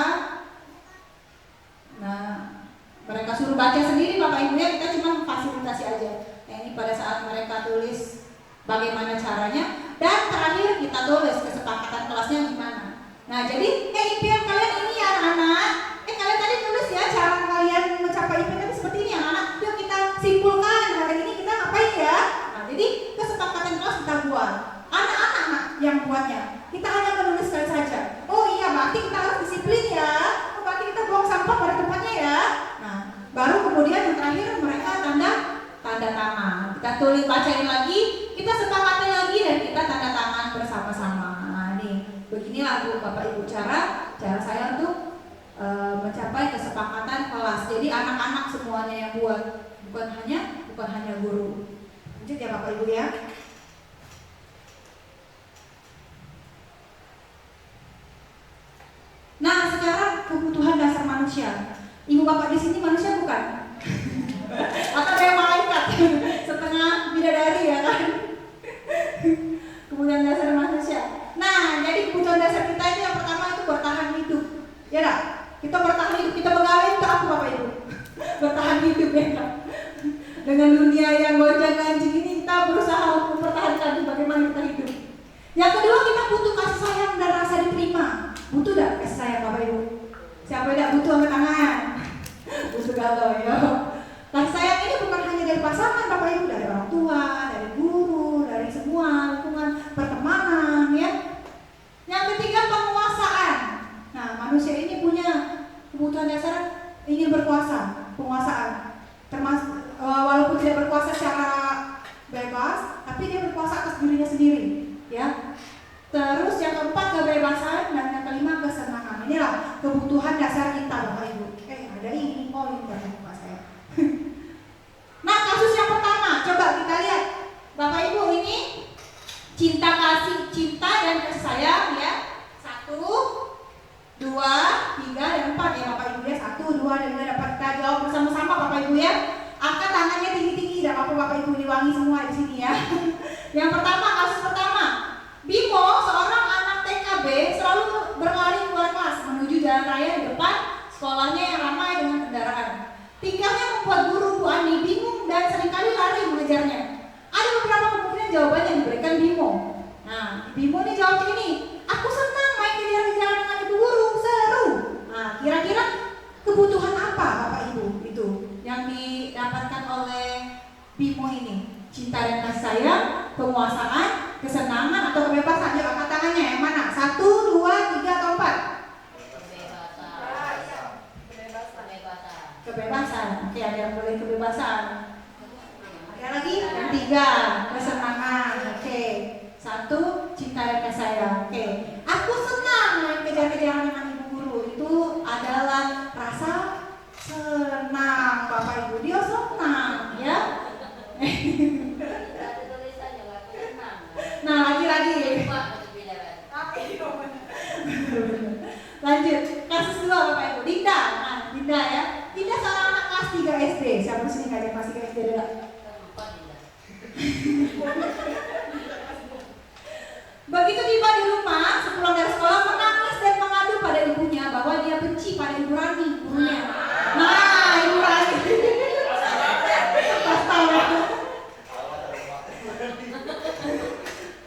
Nah mereka suruh baca sendiri Bapak Ibu ya, kita cuma fasilitasi aja. Nah ini pada saat mereka tulis bagaimana caranya, dan terakhir kita tulis kesepakatan kelasnya gimana. Nah jadi impian kalian ini ya anak-anak. Kalian tadi tulis ya cara kalian mencapai impian tadi seperti ini ya anak. Yuk kita simpulkan hari ini kita ngapain ya. Nah jadi kesepakatan kelas kita buat. Anak-anak yang buatnya. Kita hanya menuliskan saja. Oh iya berarti kita harus disiplin ya. Oh berarti kita buang sampah pada tempatnya ya. Nah baru kemudian yang terakhir mereka tanda tangan. Kita tulis bacain lagi, kita sepakati lagi dan kita tanda tangan bersama-sama. Beginilah Bu Bapak Ibu cara saya untuk mencapai kesepakatan kelas. Jadi anak-anak semuanya yang buat, bukan hanya guru. Lanjut ya Bapak Ibu ya. Nah sekarang manusia. Ibu bapak di sini manusia bukan? Atau kayak malaikat setengah bidadari ya kan? Kebutuhan dasar manusia. Nah, jadi kebutuhan dasar kita itu yang pertama itu bertahan hidup. Ya enggak? Kita bertahan hidup, kita begawe untuk apa Bapak Ibu? Bertahan hidup ya enggak? Dengan dunia yang gonjang-ganjing ini kita berusaha untuk mempertahankan bagaimana kita hidup. Yang kedua, kita butuh kasih sayang dan rasa diterima. Butuh enggak kasih sayang Bapak Ibu? Siapa yang enggak butuh angkat tangan? Butuh galau ya. Kasih sayang ini bukan hanya dari pasangan Bapak Ibu, dari orang tua, dari guru, dari semua lingkungan pertemanan ya. Yang ketiga, penguasaan. Nah, manusia ini punya kebutuhan dasar ingin berkuasa, penguasaan. Termasuk walaupun tidak berkuasa secara bebas, tapi dia berkuasa atas dirinya sendiri, ya. Terus yang keempat, kebebasan, dan yang kelima, kesenangan. Inilah kebutuhan dasar kita, Bapak Ibu. Ada ini poin dari Bapak saya. Nah, kasus yang pertama, coba kita lihat, Bapak Ibu, ini cinta dan kasih sayang ya. 1, 2, 3, dan 4 ya Bapak Ibu ya. 1, 2, dan 3 dapat kita jawab bersama-sama Bapak Ibu ya. Angkat tangannya tinggi-tinggi, dan Bapak Ibu diwangi semua di sini ya. Yang pertama, kasus pertama, Bimo, seorang anak TKB, selalu berlari keluar kelas menuju jalan raya di depan sekolahnya yang ramai dengan kendaraan. Tingkahnya membuat guru Bu Ani bingung dan seringkali lari mengejarnya. Ada beberapa kemungkinan jawaban yang diberikan Bimo. Nah, Bimo ini jawab ini, aku senang main kejar-kejaran dengan ibu guru, seru. Nah, kira-kira kebutuhan apa Bapak Ibu itu yang didapatkan oleh Bimo ini? Cinta dan kasih sayang, penguasaan, kesenangan, atau kebebasan? Yuk angkat tangannya, yang mana? 1, 2, 3, atau 4? Kebebasan. Oke, ada yang boleh kebebasan. Ada lagi? Yang 3, kesenangan. Oke. 1, cinta dan kasih sayang. Oke. Aku senang main kejar-kejaran dengan ibu guru. Itu adalah rasa senang Bapak Ibu. Dia senang, ya. Nah, lagi-lagi. Lanjut. Kasus 2 Bapak Ibu. Dinda. Nah, Dinda ya. Dinda seorang anak kelas 3 SD. Siapa sini ngajar kelas 3 SD dulu? Begitu tiba di rumah, sepulang dari sekolah menangis dan mengadu pada ibunya bahwa dia benci pada Ibu Rani, gurunya. Nah, Ibu Rani.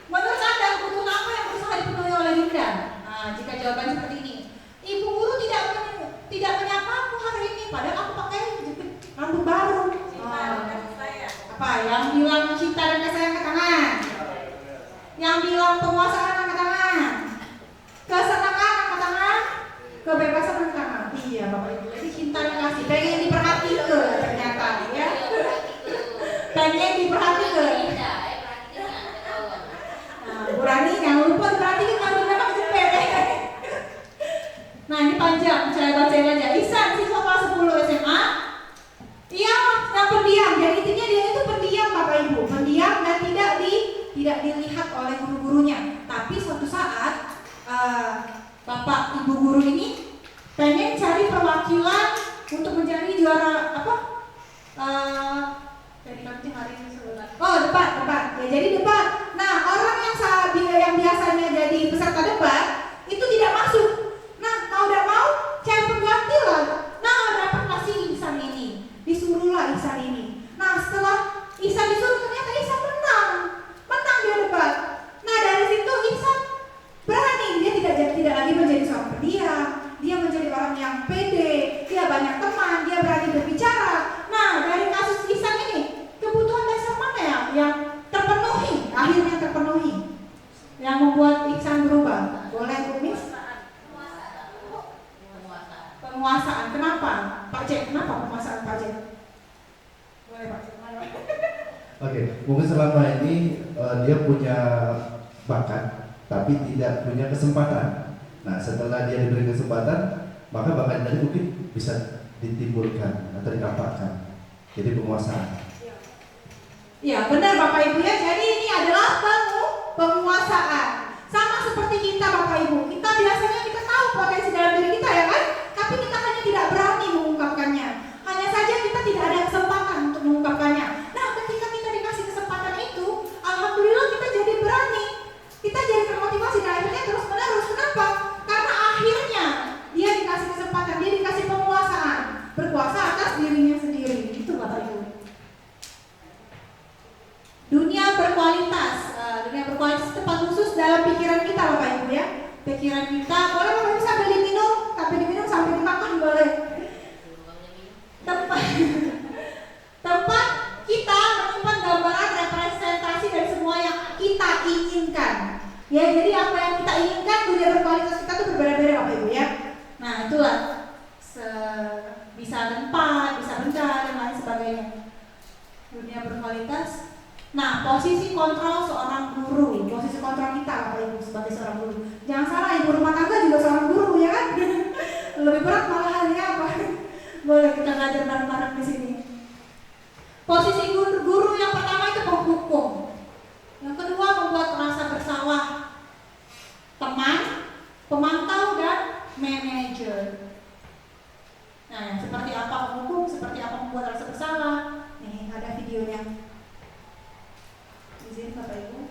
Menurut Anda, kebutuhan apa yang berusaha dipenuhi oleh Dinda? Nah, jika jawaban seperti ini, ibu guru tidak menyapa aku hari ini, padahal aku pakai rambut baru. Apa? Yang bilang cinta dan kasih sayang ke tangan. Yang bilang penguasaan angkat tangan, kesenangan angkat tangan, kebebasan angkat tangan. Iya Bapak Ibu, jadi cinta dan kasih pengen diperhatikan ternyata ya. Pengen diperhatikan. Nah, Bu Rani jangan lupa diperhatikan kalau memang jepit. Nah ini panjang, saya bacain aja. Ihsan, siswa kelas 10 SMA. Ia yang pendiam, jadi intinya dia itu pendiam Bapak Ibu, pendiam dan tidak dilihat oleh guru-gurunya. Tapi suatu saat Bapak Ibu guru ini pengen cari perwakilan untuk menjadi juara apa? Dari kancing hari ini sebentar. Oh debat. Ya jadi debat. Nah orang yang biasanya jadi peserta debat itu tidak masuk. Nah mau tidak mau cari pengganti lah. Nah dapatlah si Ihsan ini. Disuruhlah Ihsan ini. Nah setelah Ihsan disuruh ternyata Ihsan menang dia debat. Nah dari situ Ihsan berani, dia tidak lagi menjadi seorang pendiam, dia menjadi orang yang pede, dia banyak teman, dia berani berbicara. Nah dari kasus Ihsan ini kebutuhan dasar mana yang terpenuhi, akhirnya terpenuhi, yang membuat Ihsan berubah? Boleh Bu Miss? Penguasaan. Kenapa Pak Jack? Kenapa penguasaan Pak Jack? Boleh Pak Jack. Oke, mungkin selama ini dia punya bakat, tapi tidak punya kesempatan. Nah, setelah dia diberi kesempatan, maka bakat tadi mungkin bisa ditimbulkan atau didapatkan. Jadi penguasaan. Ya, benar Bapak Ibu ya. Jadi ini adalah penguasaan. Sama seperti kita Bapak Ibu. Kita biasanya kita tahu potensi dalam diri kita ya kan? Tapi kita hanya tidak itulah bisa tempat, bisa benda dan lain sebagainya. Dunia berkualitas. Nah, posisi kontrol seorang guru, posisi kontrol kita Bapak Ibu sebagai seorang guru. Jangan salah, ibu rumah tangga juga seorang guru ya kan? Lebih berat malah halnya apa? Boleh kita belajar bareng-bareng di sini. Posisi guru yang pertama itu penghukum. Yang kedua membuat rasa bersalah. Teman, pemantau dan manajer. Nah, seperti apa penghukum, seperti apa membuat rasa bersalah. Nih, ada videonya. Izin Bapak Ibu.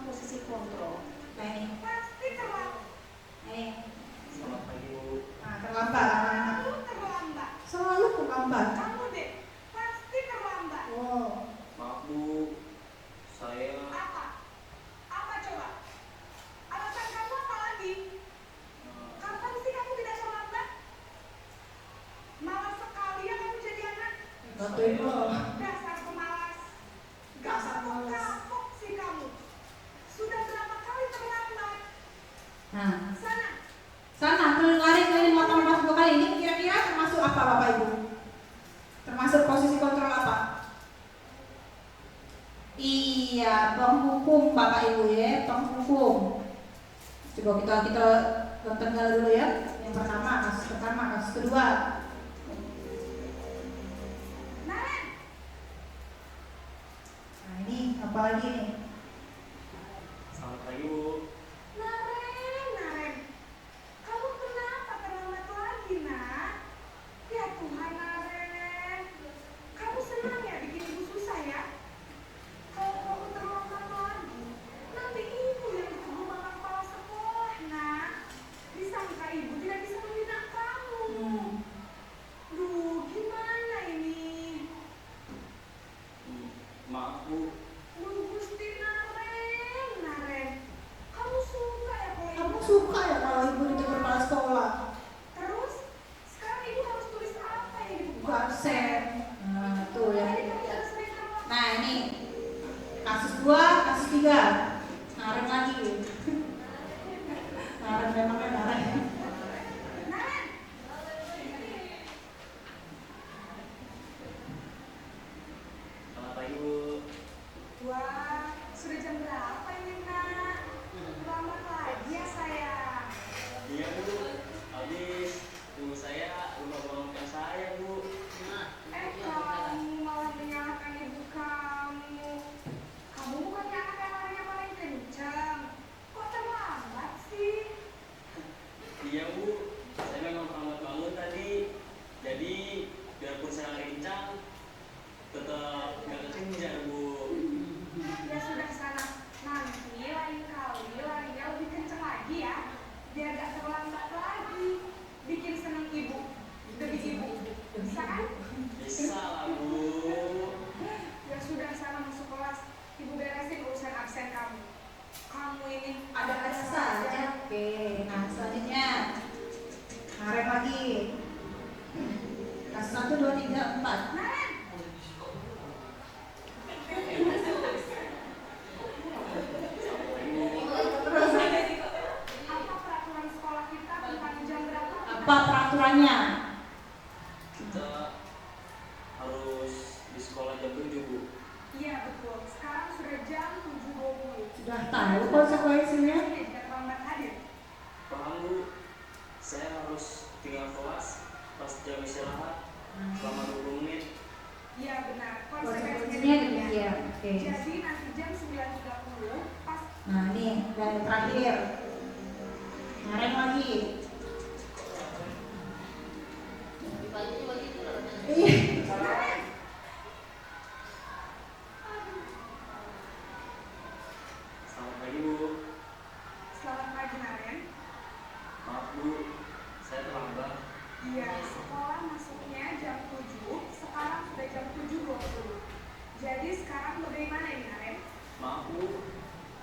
Posisi kontrol. Nah ini. Selamat pagi, Bu. Nah, terlambat anak-anak. Selalu terlambat. Kamu deh, pasti terlambat. Wow. Maaf, Bu. Saya Apa coba? Alasan kamu apa lagi? Kapan sih kamu tidak terlambat? Malas sekali ya kamu jadi anak. Betul Ibu. Dasar pemalas. Gak kapok sih kamu. Sudah berapa kali terlambat? Nah, Sana. lari keliling lapangan 2 kali ini kira-kira termasuk apa Bapak Ibu? Termasuk posisi kontrol apa? Iya, penghukum Bapak Ibu ya, penghukum. Coba kita tonton dulu ya. Yang pertama, kasus kedua. Naren. Nah ini apa lagi nih? selamat pagi, Bu. Naren. Kamu kenapa terlambat lagi, nak? Ya Tuhan, Naren. Kamu senang ya bikin ibu susah ya? Kalau kamu terlambat lagi, nanti ibu yang dituduh makan kepala sekolah, nak. Disangka ibu tidak bisa membina kamu. Duh, gimana ini? Maaf, Bu. Duh, Gusti Naren. Kamu suka ya kalau Kamu ibu suka ya kalau ibu ditegur kepala sekolah? Terus, sekarang ibu harus tulis apa ya ibu? Absen. Nah tuh ya. Jadi kamu harus sering terlambat. Nah ini kasus 2, kasus 3. Naren lagi. Naren memangnya Naren. Naren. Selamat pagi, Bu. Wah, sudah jam berapa ini, nak? Lambat lagi ya, sayang. Iya, Bu. Habis ibu saya lupa bangunkan saya, Bu. Kamu malah menyalahkan ibu kamu. Kamu bukannya anak yang larinya paling kencang. Kok terlambat sih? Iya, Bu. Saya memang terlambat bangun tadi. Jadi, biarpun saya lari kencang, tetap nggak kekejar, Bu. Ya sudah sana. Nanti lain kali larinya lebih kencang lagi ya. Biar gak terlambat lagi. Bikin seneng ibu. Demi ibu. Bisa kan? Bisa lah, Bu. Ya sudah sana masuk kelas. Ibu beresin urusan absen kamu. Kamu ini Ada saja. Oke, nah selanjutnya Naren lagi. Kasus 1, 2, 3, 4. Naren. Apa peraturan sekolah kita tentang jam berapa? Apa peraturannya? Kita harus di sekolah jam 7, Bu. Iya betul. Sekarang sudah jam 7.20. Sudah tahu konsekuensinya? Tidak terlambat hadir. Paham, Bu. Saya harus tinggal kelas pas jam istirahat selama 20 menit. Iya benar. Konsekuensinya demikian. Oke. Jadi nanti jam 9.30 pas. Nah ini dan yang terakhir Naren lagi. Iya. Naren. Selamat pagi, Bu. Selamat pagi Naren. Maaf, Bu. Saya terlambat. Iya, sekolah masuknya jam 7, sekarang sudah jam 7.20. Jadi sekarang bagaimana ini Naren? Maaf, Bu.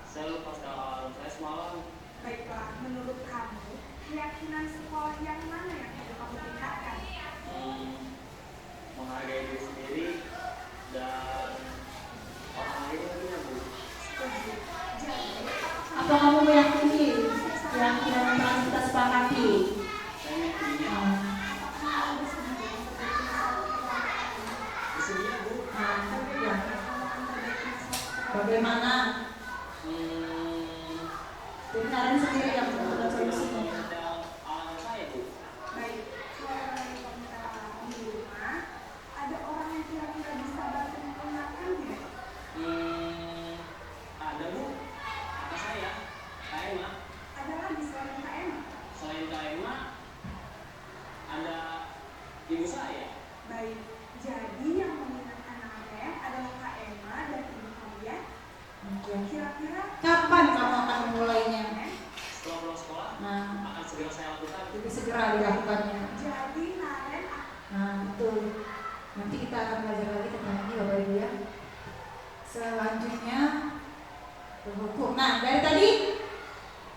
Saya lupa alarm saya semalam. Baiklah, menurut kamu, keyakinan sekolah yang mana yang perlu kamu tingkatkan? Bagaimana? Jadi Naren sendiri yang menentukan solusinya. Baik, kalau dari komentar di rumah, ada orang yang kira-kira bisa bantu menggunakannya? Ada Bu, apa saya? Kak Emma. Ada lagi selain Kak Emma? Selain Kak Emma, ada ibu saya. Baik, jadi yang mengingatkan Naren adalah Kak Emma dan ibu kalian. Kira-kira Kapan kamu akan memulainya? Setelah pulang sekolah, Nah, akan segera saya lakukan. jadi segera dilakukannya. jadi Naren Nah, betul. Nanti kita akan belajar lagi tentang ini Bapak Ibu ya. Selanjutnya penghukum. Nah, dari tadi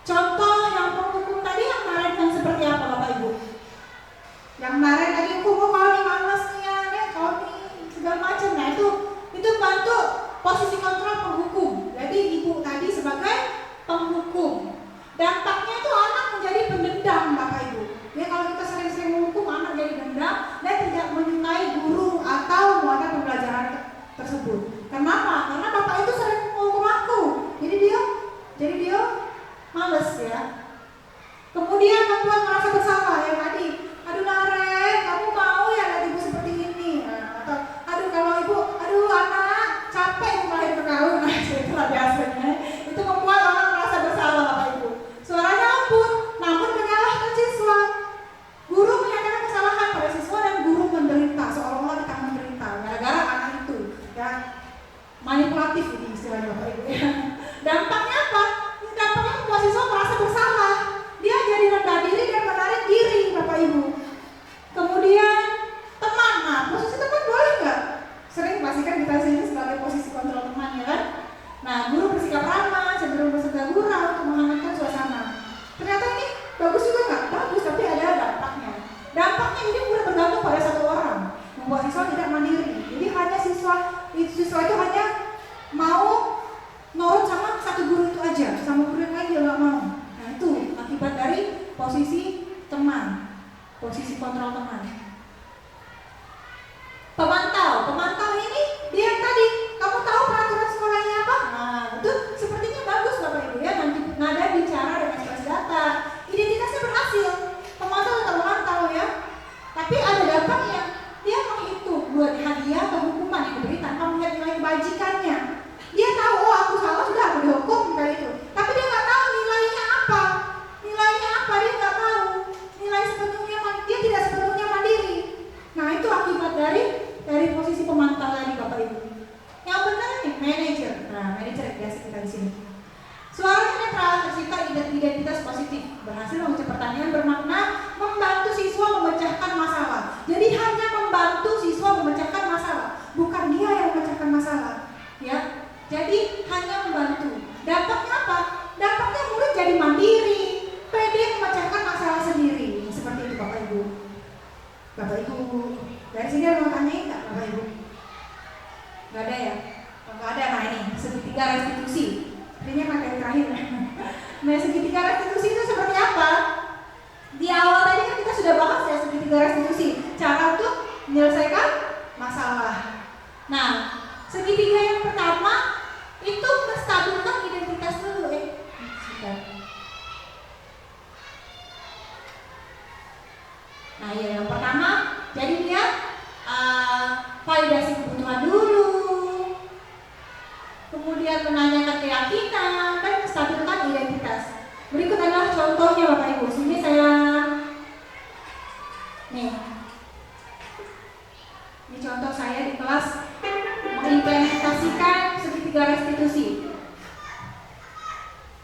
contoh yang penghukum tadi yang Naren yang seperti apa Bapak Ibu? Yang Naren tadi hukum kalau nih malas nih ya, kalau nih segala macam. Nah, itu bantu posisi kontrol penghukum. Jadi ibu tadi sebagai penghukum. Dampaknya itu anak menjadi pendendam Bapak Ibu. Ya kalau kita sering-sering menghukum anak jadi dendam dan tidak menyukai guru atau muatan pembelajaran tersebut. Kenapa? Karena Bapak itu sering menghukum aku. Jadi dia males ya. Kemudian membuat merasa bersalah ya tadi. Aduh Naren, kamu mau ya lihat ibu seperti ini? Nah, atau aduh anak, capek melahirkan kau. Nah, itulah biasanya. Itu membuat orang merasa bersalah Bapak Ibu. Suaranya ampun, namun menyalahkan siswa. Guru menyatakan kesalahan pada siswa dan guru menderita, seolah-olah kita menderita gara-gara anak itu. Ya, manipulatif ini istilahnya Bapak Ibu ya. Dampaknya apa? Dampaknya membuat siswa merasa bersalah. Dia jadi rendah diri dan menarik diri Bapak Ibu. Kemudian teman, nah posisi teman boleh nggak? Sering pastikan kita sini sebagai posisi kontrol teman ya kan? Nah guru bersikap ramah, cenderung bersegera untuk menghangatkan suasana. Ternyata ini bagus juga nggak? Bagus, tapi ada dampaknya. Dampaknya ini mudah bergantung pada satu orang, membuat siswa tidak mandiri. Jadi hanya siswa itu hanya mau nurut sama satu guru itu aja, sama guru yang lain dia nggak mau. Nah itu akibat dari posisi teman, posisi kontrol teman. Pemantau ini dia yang tadi, kamu tahu peraturan sekolahnya apa? Nah itu sepertinya bagus Bapak Ibu ya, nanti nada bicara dan ekspresi data, identitasnya berhasil, pemantau tetap memantau ya. Tapi ada dampaknya, dia menghitung buat hadiah atau hukuman yang diberi tanpa melihat nilai kebajikannya. Dia tahu, oh aku salah sudah aku dihukum kayak itu, tapi dia nggak tahu nilainya apa, dia nggak tahu nilai sepenuhnya, dia tidak sepenuhnya mandiri. Nah itu akibat dari posisi pemantau tadi Bapak Ibu. Yang benar nih manajer. Nah manajer biasa kita di sini. Suaranya netral, tercipta identitas positif, berhasil mengucap pertanyaan bermakna, membantu siswa memecahkan masalah. Jadi hanya membantu siswa memecahkan masalah, bukan dia yang memecahkan masalah, ya. Jadi hanya membantu. Dampaknya apa? Dampaknya murid jadi mandiri, pede memecahkan masalah sendiri. Seperti itu Bapak Ibu. Bapak Ibu, dari sini ada mau tanya nggak Bapak Ibu? Nggak ada ya? Nggak ada. Nah ini segitiga restitusi. Ini materi terakhir. Nah segitiga restitusi itu seperti apa? Di awal tadi kan kita sudah bahas ya segitiga restitusi, cara untuk menyelesaikan masalah. Nah segitiga yang pertama itu menstabilkan identitas dulu Nah ya yang pertama jadi dia validasi kebutuhan dulu, kemudian menanyakan keyakinan dan menstabilkan identitas. Berikut adalah contohnya Bapak Ibu. Sini saya ini contoh saya di kelas mengimplementasikan segitiga restitusi.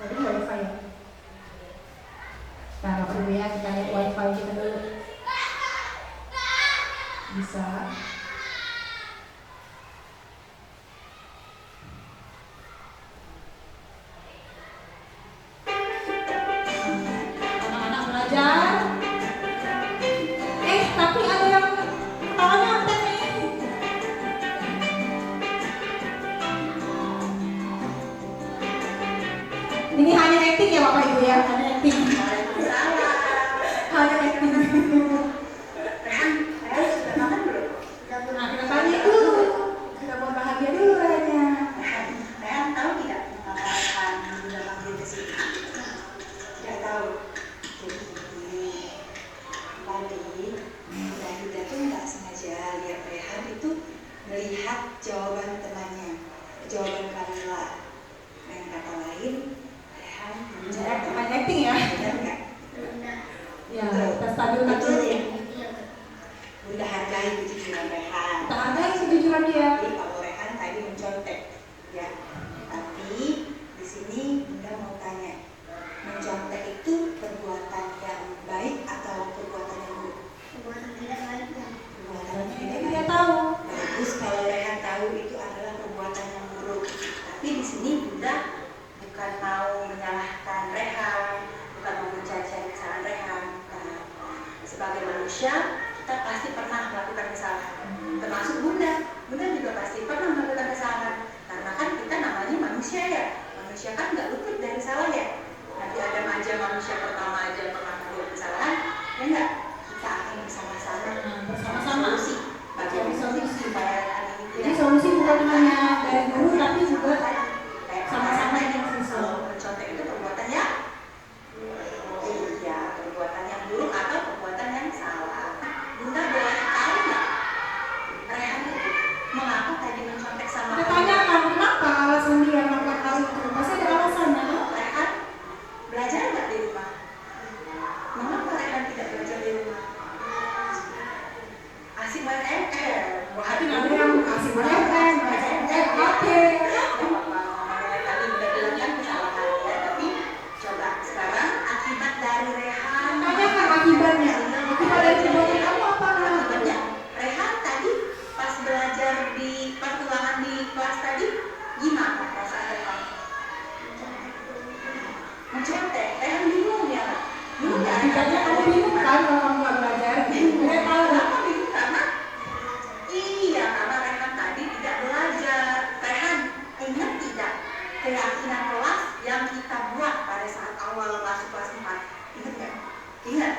Tadi wifi ya. Nah Bapak Ibu ya, kita lihat wifi kita dulu. Bisa. Anak-anak belajar. Tapi ada yang ketawanya antek nih. Ini hanya acting ya Bapak Ibu ya, hanya acting. Hanya acting. Nah, kita tanya dulu. Kita buat bahagia dulu kayaknya. kejujuran Rehan. Tak hargai kejujuran dia. Jadi kalau Rehan tadi mencontek, ya. Tapi di sini Bunda mau tanya, mencontek itu perbuatan yang baik atau perbuatan yang buruk? Perbuatan tidak baik ya. Perbuatan tidak Dia baik. tahu. Bagus kalau Rehan tahu itu adalah perbuatan yang buruk. Tapi di sini Bunda bukan mau menyalahkan Rehan, bukan mau mencaci kesalahan Rehan. Nah, sebagai manusia kita pasti pernah melakukan kesalahan. Termasuk Bunda juga pasti pernah melakukan kesalahan. Karena kan kita namanya manusia ya. Manusia kan nggak luput dari salah ya. Nabi Adam aja manusia pertama aja pernah melakukan kesalahan, ya enggak? Kita akan bersama-sama Bersama-sama. solusi bagaimana solusi supaya Rehan ini Jadi solusi bukan hanya dari guru tapi juga sama-sama yang mencontek itu perbuatan yang iya, perbuatan yang buruk atau perbuatan yang salah. Bunda boleh tahu nggak Rehan itu mengapa tadi mencontek sama kita tanyakan kenapa alasan dia melakukan hal itu. Pasti ada alasannya. Rehan belajar nggak di rumah? Mengapa Rehan tidak belajar di rumah? Asik main ML. Tapi ada yang asik main HP. Tadi udah bilang kan kesalahan ya, tapi coba sekarang akibat dari Rehan. Tanyakan akibatnya. Akibat dari perbuatan kamu apa? Akibatnya Rehan tadi pas belajar di pas ulangan di kelas tadi gimana perasaan Rehan? Mencontek. Rehan bingung ya. Bingung ya. Akibatnya kamu bingung kan kalau kamu nggak belajar? Dia tahu. Kenapa bingung? Karena iya, karena Rehan tadi tidak belajar. Rehan ingat tidak keyakinan kelas yang kita buat pada saat awal masuk kelas 4? Ingat nggak? Ingat.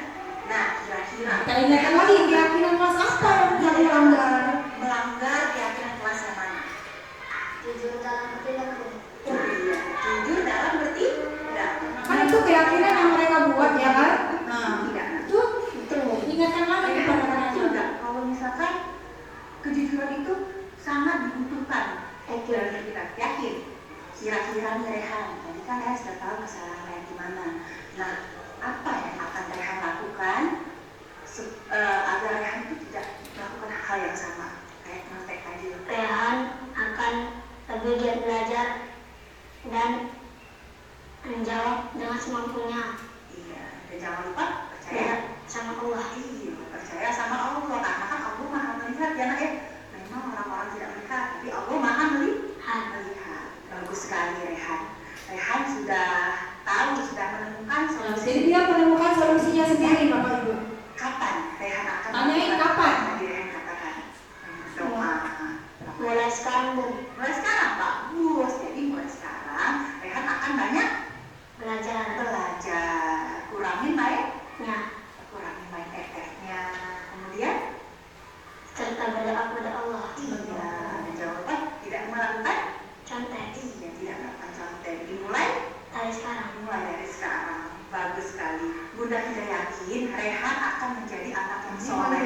Nah, kira-kira Kita ingatkan lagi keyakinan kelas apa yang kamu langgar? melanggar keyakinan kelas yang mana? Jujur dalam perilaku. Oh iya, jujur dalam bertindak. Kan itu keyakinan yang mereka buat ya kan? Nah, Tidak. itu ingatkan lagi kepada mereka. Juga kalau misalkan kejujuran itu sangat dibutuhkan dalam kita yakin. Kira-kira nih Rehan, tadi kan Rehan sudah tahu kesalahan Rehan di mana. Nah, apa yang akan Rehan lakukan agar Rehan itu tidak melakukan hal yang sama kayak kontek tadi? Rehan akan lebih giat belajar dan menjawab dengan semampunya. Iya, dan jangan lupa percaya sama Allah. Iya, percaya sama Allah karena kan Allah maha melihat ya nak ya. Memang orang-orang tidak melihat, tapi Allah maha melihat. Bagus sekali Rehan. Rehan sudah tahu, sudah menemukan solusi. Jadi dia menemukan solusinya sendiri Bapak Ibu. Kapan Rehan akan Tanyain melakukan? kapan? Tadi Rehan katakan doa. Mulai sekarang Bu, Mulai sekarang Pak Bus. Jadi mulai sekarang Rehan akan banyak belajar. Kurangin main FF-nya. Kemudian Serta berdoa kepada Allah. iya, dan jangan lupa tidak melakukan Contek iya, tidak melakukan contek. Dimulai dari sekarang. dari sekarang. Bagus sekali. Bunda tidak yakin Rehan akan menjadi anak yang soleh,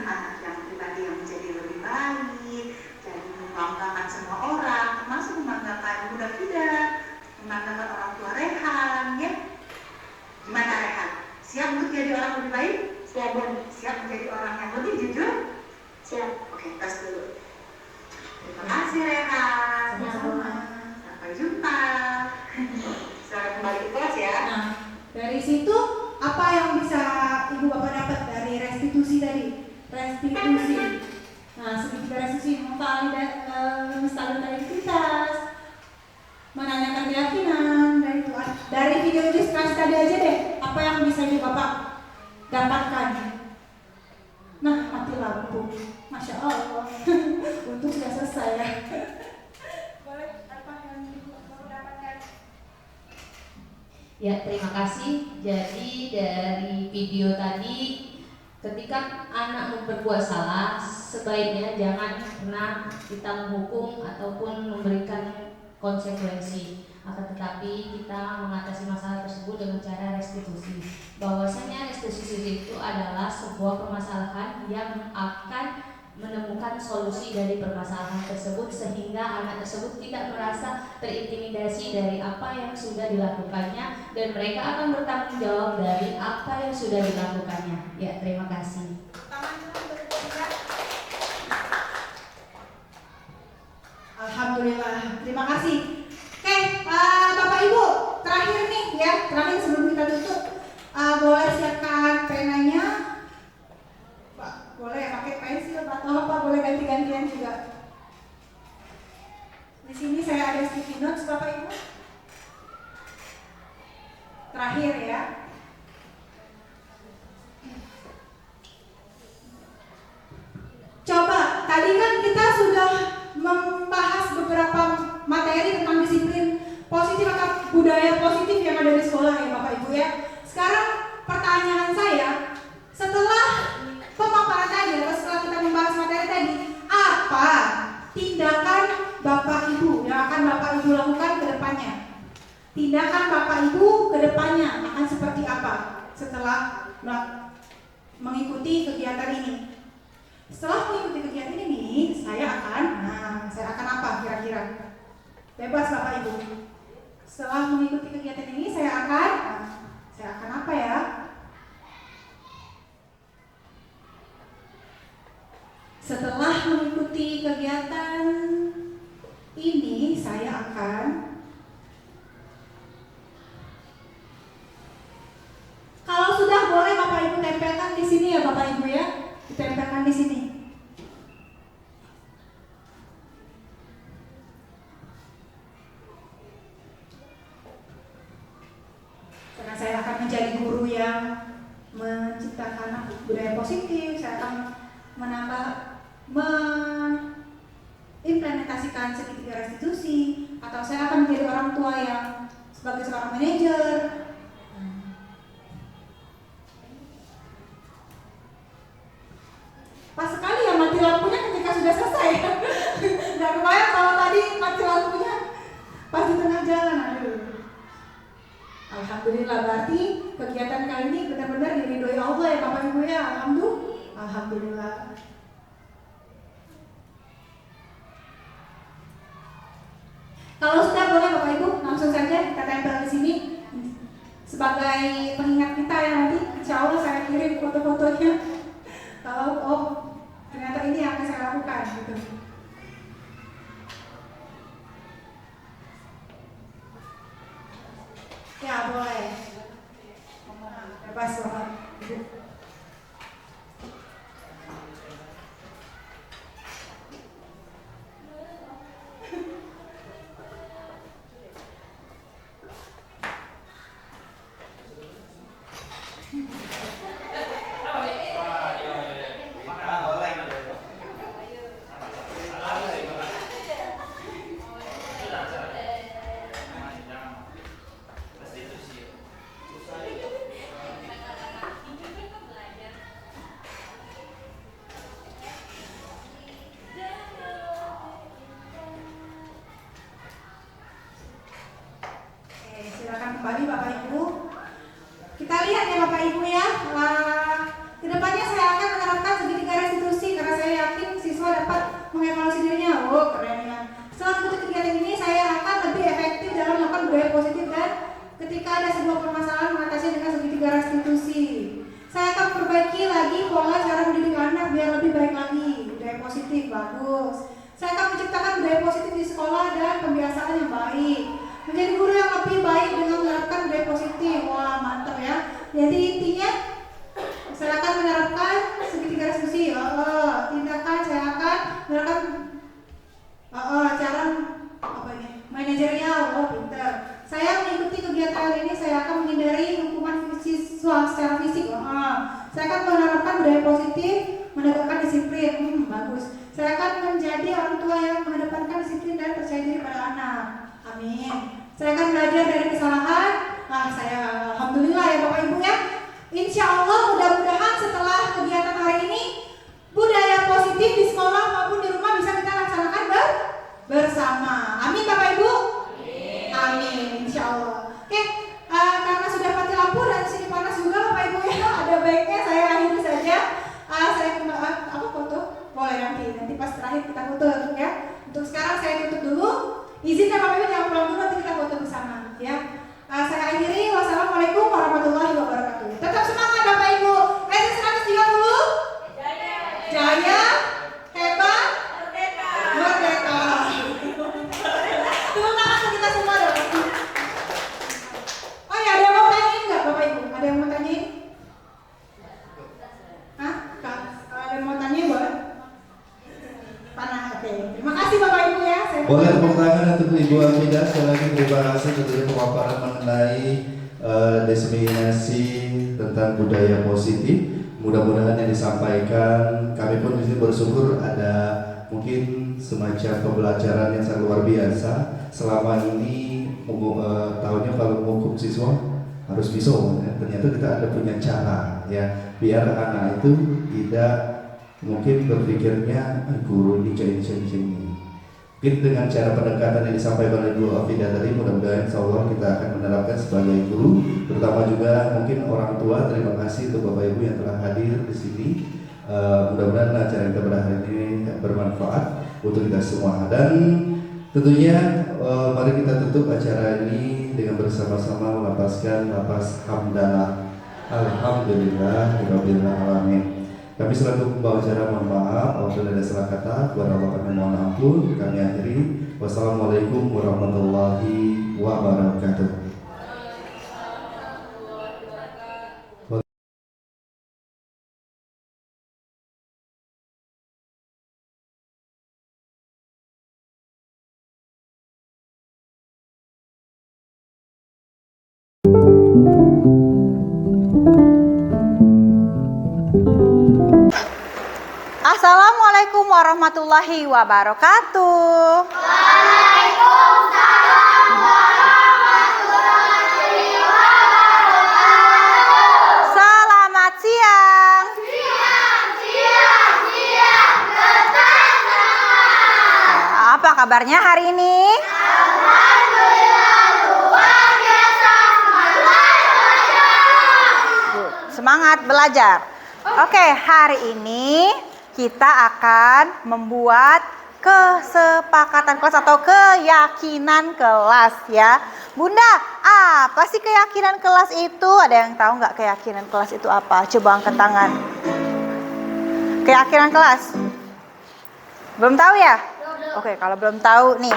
anak yang pribadi yang menjadi lebih baik, jadi membanggakan semua orang, termasuk membanggakan Bunda Fida, membanggakan orang tua Rehan, ya. Gimana Rehan? Siap untuk jadi orang lebih baik? Siap Bun. Siap menjadi orang yang lebih jujur? Siap. Oke, tes dulu. Terima kasih Rehan. Sama-sama. Sampai jumpa. Selamat kembali ke kelas ya. Nah, dari situ apa yang bisa Ibu Bapak dapat dari restitusi tadi? Restitusi. Nah, segitiga restitusi mentalitas, menanyakan keyakinan, dari itu. Dari video ilustrasi tadi aja deh, apa yang bisa Ibu Bapak dapatkan? Nah, mati lampu. Masya Allah. Untuk sudah selesai ya. Boleh apa yang Ibu Bapak dapatkan? Ya, terima kasih. Jadi dari video tadi, ketika anak memperbuat salah, sebaiknya jangan pernah kita menghukum ataupun memberikan konsekuensi. Akan tetapi kita mengatasi masalah tersebut dengan cara restitusi. Bahwasanya restitusi itu adalah sebuah permasalahan yang akan menemukan solusi dari permasalahan tersebut sehingga anak tersebut tidak merasa terintimidasi dari apa yang sudah dilakukannya dan mereka akan bertanggung jawab dari apa yang sudah dilakukannya. Ya, terima kasih. Tangan dulu bergerak. Bapak boleh ganti-gantian juga. Di sini saya ada sticky notes Bapak Ibu. Terakhir ya. Coba, tadi kan kita sudah membahas beberapa materi tentang disiplin positif atau budaya positif yang ada di sekolah ya Bapak Ibu ya. Sekarang pertanyaan saya, setelah pemaparan tadi atau setelah kita membahas materi tadi, apa tindakan Bapak Ibu yang akan Bapak Ibu lakukan ke depannya? Tindakan Bapak Ibu ke depannya akan seperti apa setelah mengikuti kegiatan ini? Setelah mengikuti kegiatan ini, saya akan apa kira-kira? Bebas Bapak Ibu. Setelah mengikuti kegiatan ini, saya akan apa ya? Setelah mengikuti kegiatan ini, saya akan kalau sudah boleh Bapak Ibu tempelkan di sini ya Bapak Ibu ya. Ditempelkan di sini. Karena saya akan menjadi guru yang menciptakan budaya positif, saya akan mengimplementasikan segitiga restitusi, atau saya akan menjadi orang tua yang sebagai seorang manajer. Pas sekali ya mati lampunya ketika sudah selesai. Gak kebayang kalau tadi mati lampunya pas di tengah jalan. Aduh. Alhamdulillah, berarti kegiatan kali ini benar-benar diridhoi Allah ya Bapak Ibu ya. Alhamdulillah. Kalau sudah boleh Bapak Ibu langsung saja kita tempel di sini sebagai pengingat kita ya nanti. Insya Allah saya kirim foto-fotonya. Kalau ternyata ini yang akan saya lakukan gitu. Ya boleh. Bebas Bapak Ibu. Kembali Bapak Ibu, kita lihat ya Bapak Ibu ya. Kedepannya saya akan menerapkan segitiga restitusi karena saya yakin siswa dapat mengevaluasi dirinya. Oh keren ya. Setelah mengikuti kegiatan ini saya akan lebih efektif dalam melakukan budaya positif dan ketika ada sebuah permasalahan mengatasi dengan segitiga restitusi. Saya akan memperbaiki lagi pola cara mendidik anak biar lebih baik lagi. Budaya positif bagus. Saya akan menciptakan budaya positif di sekolah dan pembiasaan yang baik. Menjadi guru yang lebih baik dengan menerapkan budaya positif. Wah mantap ya. Jadi intinya saya akan menerapkan segitiga restitusi. Tindakan saya akan menerapkan cara apa ini manajerial. Pintar. Saya mengikuti kegiatan ini. Saya akan menghindari hukuman siswa secara fisik. Saya akan menerapkan budaya positif, menegakkan disiplin. Bagus. Saya akan menjadi orang tua yang mengedepankan disiplin dan percaya diri pada anak. Amin. Saya akan belajar dari kesalahan. Saya alhamdulillah ya Bapak Ibu ya. Insya Allah mudah-mudahan setelah kegiatan hari ini budaya positif di sekolah maupun di rumah bisa kita laksanakan bersama. Amin Bapak Ibu. Amin. Insya Allah. Oke, karena sudah mati lampu dan sini panas juga Bapak Ibu ya. Ada baiknya saya akhiri saja. Saya foto? Boleh nanti pas terakhir kita foto ya. Untuk sekarang saya tutup dulu. Izinkan Bapak Ibu jangan pulang dulu, nanti kita foto bersama ya. Saya akhiri. Wassalamualaikum warahmatullahi wabarakatuh. Tetap semangat Bapak Ibu. SS 130 Jaya hebat merdeka. Tepuk tangan untuk kita semua dong. Oh ya, ada yang mau tanyain nggak Bapak Ibu? Ada yang mau tanyain? Hah? Kalau ada yang mau tanyain boleh? Oke, terima kasih Bapak Ibu ya. Boleh tepuk tangan untuk Ibu Afida. Sekali lagi terima kasih tentunya pemaparan mengenai diseminasi tentang budaya positif. Mudah-mudahan yang disampaikan, kami pun di sini bersyukur ada mungkin semacam pembelajaran yang sangat luar biasa. Selama ini tahunnya kalau menghukum siswa harus bisa, ya. Ternyata kita ada punya cara ya biar anak itu tidak mungkin berpikirnya guru ini ini. Mungkin dengan cara pendekatan yang disampaikan oleh Bu Afida tadi, mudah-mudahan insya Allah kita akan menerapkan sebagai guru, terutama juga mungkin orang tua. Terima kasih untuk Bapak Ibu yang telah hadir di sini. Mudah-mudahan acara kita pada hari ini bermanfaat untuk kita semua. Dan tentunya mari kita tutup acara ini dengan bersama-sama melapaskan lapas hamdalah. Alhamdulillah alamin. Kami selaku pembawa acara mohon maaf apabila ada salah kata, kepada Allah kami mohon ampun. Kami akhiri. Wassalamualaikum warahmatullahi wabarakatuh. Assalamualaikum warahmatullahi wabarakatuh. Waalaikumsalam warahmatullahi wabarakatuh. Selamat siang. Apa kabarnya hari ini? Alhamdulillah luar biasa. Semangat belajar. Oke, hari ini kita akan membuat kesepakatan kelas atau keyakinan kelas ya. Bunda, apa sih keyakinan kelas itu? Ada yang tahu nggak keyakinan kelas itu apa? Coba angkat tangan. Keyakinan kelas? Belum tahu ya? Oke, kalau belum tahu nih,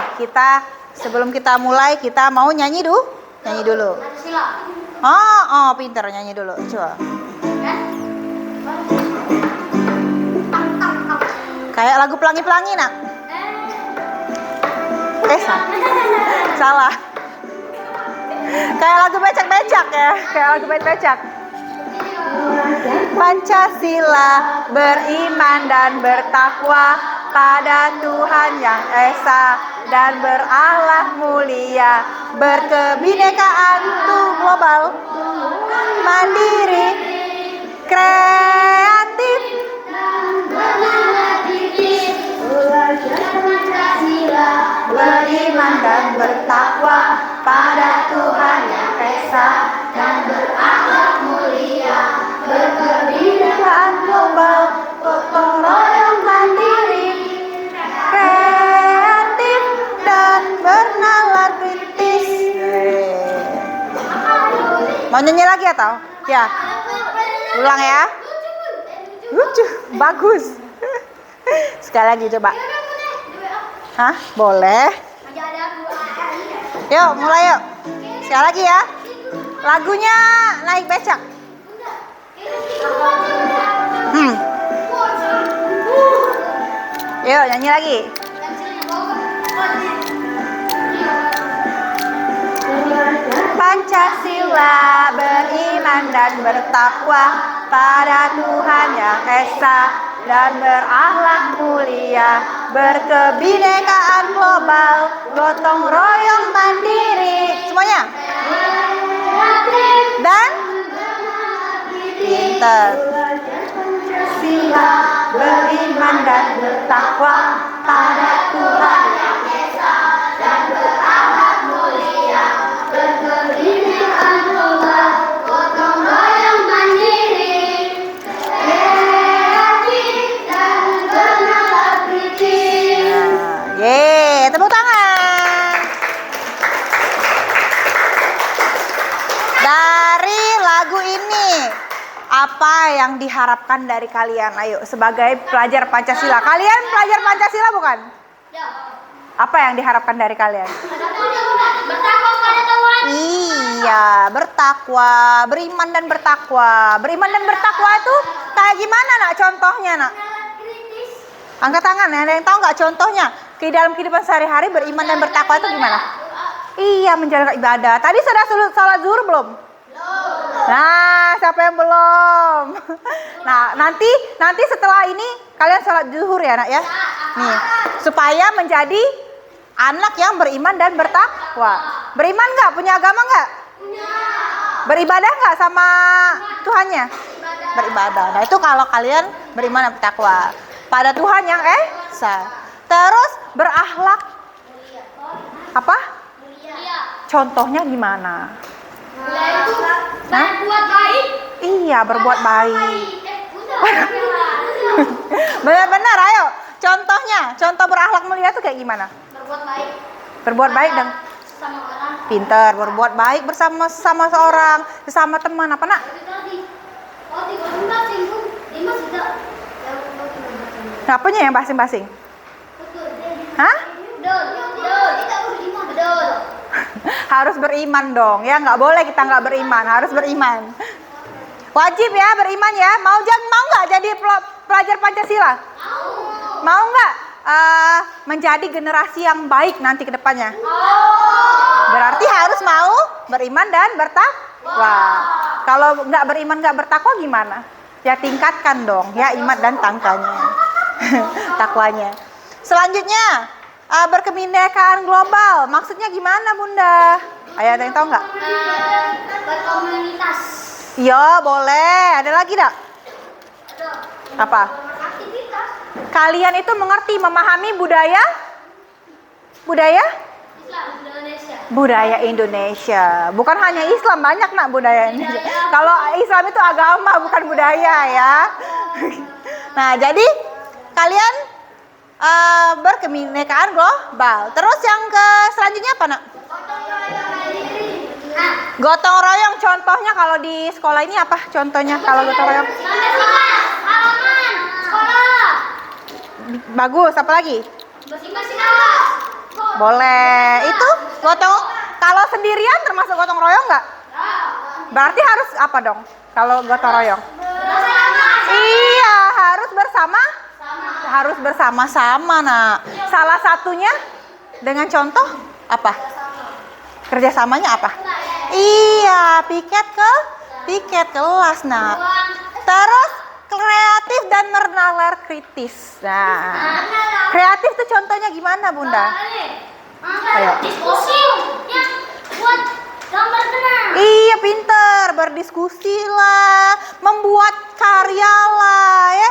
sebelum kita mulai kita mau nyanyi dulu. Nyanyi dulu. Oh, pinter nyanyi dulu. Coba. Kayak lagu pelangi-pelangi nak. Salah. Kayak lagu becak-becak ya. Kayak lagu becak-becak. Pancasila, beriman dan bertakwa pada Tuhan yang Esa dan berakhlak mulia, berkebinekaan untuk global, mandiri, kreatif, Pancasila, beriman dan bertakwa pada Tuhan yang Esa dan berakhlak mulia, berkebinekaan global, gotong royong mandiri, kreatif dan bernalar kritis. Mau nyanyi lagi atau? Ya. Ulang ya. Lucu, bagus. Sekali lagi coba. Hah? Boleh. Yuk, mulai yuk. Sekali lagi ya. Lagunya naik becak. Yuk, nyanyi lagi. Pancasila, beriman dan bertakwa pada Tuhan yang Esa dan berakhlak mulia, berkebinekaan global, gotong royong mandiri. Semuanya. Dan pinter. Pancasila, beriman dan bertakwa pada Tuhan yang Esa dan berakhlak mulia, berkebinekaan global, gotong royong mandiri, kreatif dan bernalar kritis. Yeay, tepuk tangan. Dari lagu ini, apa yang diharapkan dari kalian? Ayo, sebagai pelajar Pancasila. Kalian pelajar Pancasila bukan? Apa yang diharapkan dari kalian? Bertakwa pada Tuhan. Iya, bertakwa, beriman dan bertakwa. Beriman dan bertakwa itu kayak gimana nak contohnya nak? Angkat tangan ya. Ada yang tahu nggak contohnya? Di dalam kehidupan sehari-hari beriman dan bertakwa itu gimana? Iya, menjalankan ibadah. Tadi sudah salat zuhur belum? Nah, siapa yang belum? Nah, nanti setelah ini kalian salat zuhur ya, Nak ya. Nih, supaya menjadi anak yang beriman dan bertakwa. Beriman nggak? Punya agama nggak? Beribadah nggak sama Tuhannya? Beribadah. Nah, itu kalau kalian beriman dan bertakwa pada Tuhan yang esa. Terus berakhlak apa? Contohnya gimana? Berbuat baik. Iya, berbuat baik. Benar-benar, ayo. Contoh berakhlak mulia itu kayak gimana? Berbuat baik. Berbuat baik dan Sama orang. pintar, berbuat baik bersama seorang, sesama teman, apa nak? Apanya yang basing-basing? Hah? Harus beriman dong, ya nggak boleh kita nggak beriman, harus beriman. Wajib ya beriman ya. Mau nggak jadi pelajar Pancasila? Mau nggak menjadi generasi yang baik nanti ke depannya? Berarti harus mau beriman dan bertakwa. Kalau nggak beriman nggak bertakwa gimana? Ya tingkatkan dong ya iman dan takwanya. Selanjutnya berkebinekaan global. Maksudnya gimana Bunda? Ayo ada yang tahu nggak? Berkomunitas. Iya boleh. Ada lagi nggak? Apa? Aktivitas. Kalian itu mengerti, memahami budaya Islam Indonesia. budaya Indonesia. Bukan hanya Islam, banyak nak budaya Indonesia. Kalau Islam itu agama bukan budaya ya. Nah jadi kalian berkebinekaan global. Terus yang selanjutnya apa nak? Gotong royong. Contohnya kalau di sekolah ini apa? Contohnya kalau gotong royong? Halaman sekolah. Bagus. Apa lagi? Masing-masing kelas. Boleh. Itu gotong. Kalau sendirian termasuk gotong royong nggak? Berarti harus apa dong? Kalau gotong royong? Iya, harus bersama-sama nak. Salah satunya dengan contoh apa? Kerjasamanya apa? Iya, piket kelas nak. Terus kreatif dan bernalar kritis. Nah, kreatif tuh contohnya gimana Bunda? Ayo. Diskusi yang buat gambar tenang. Iya pinter, berdiskusi lah, membuat karya lah ya,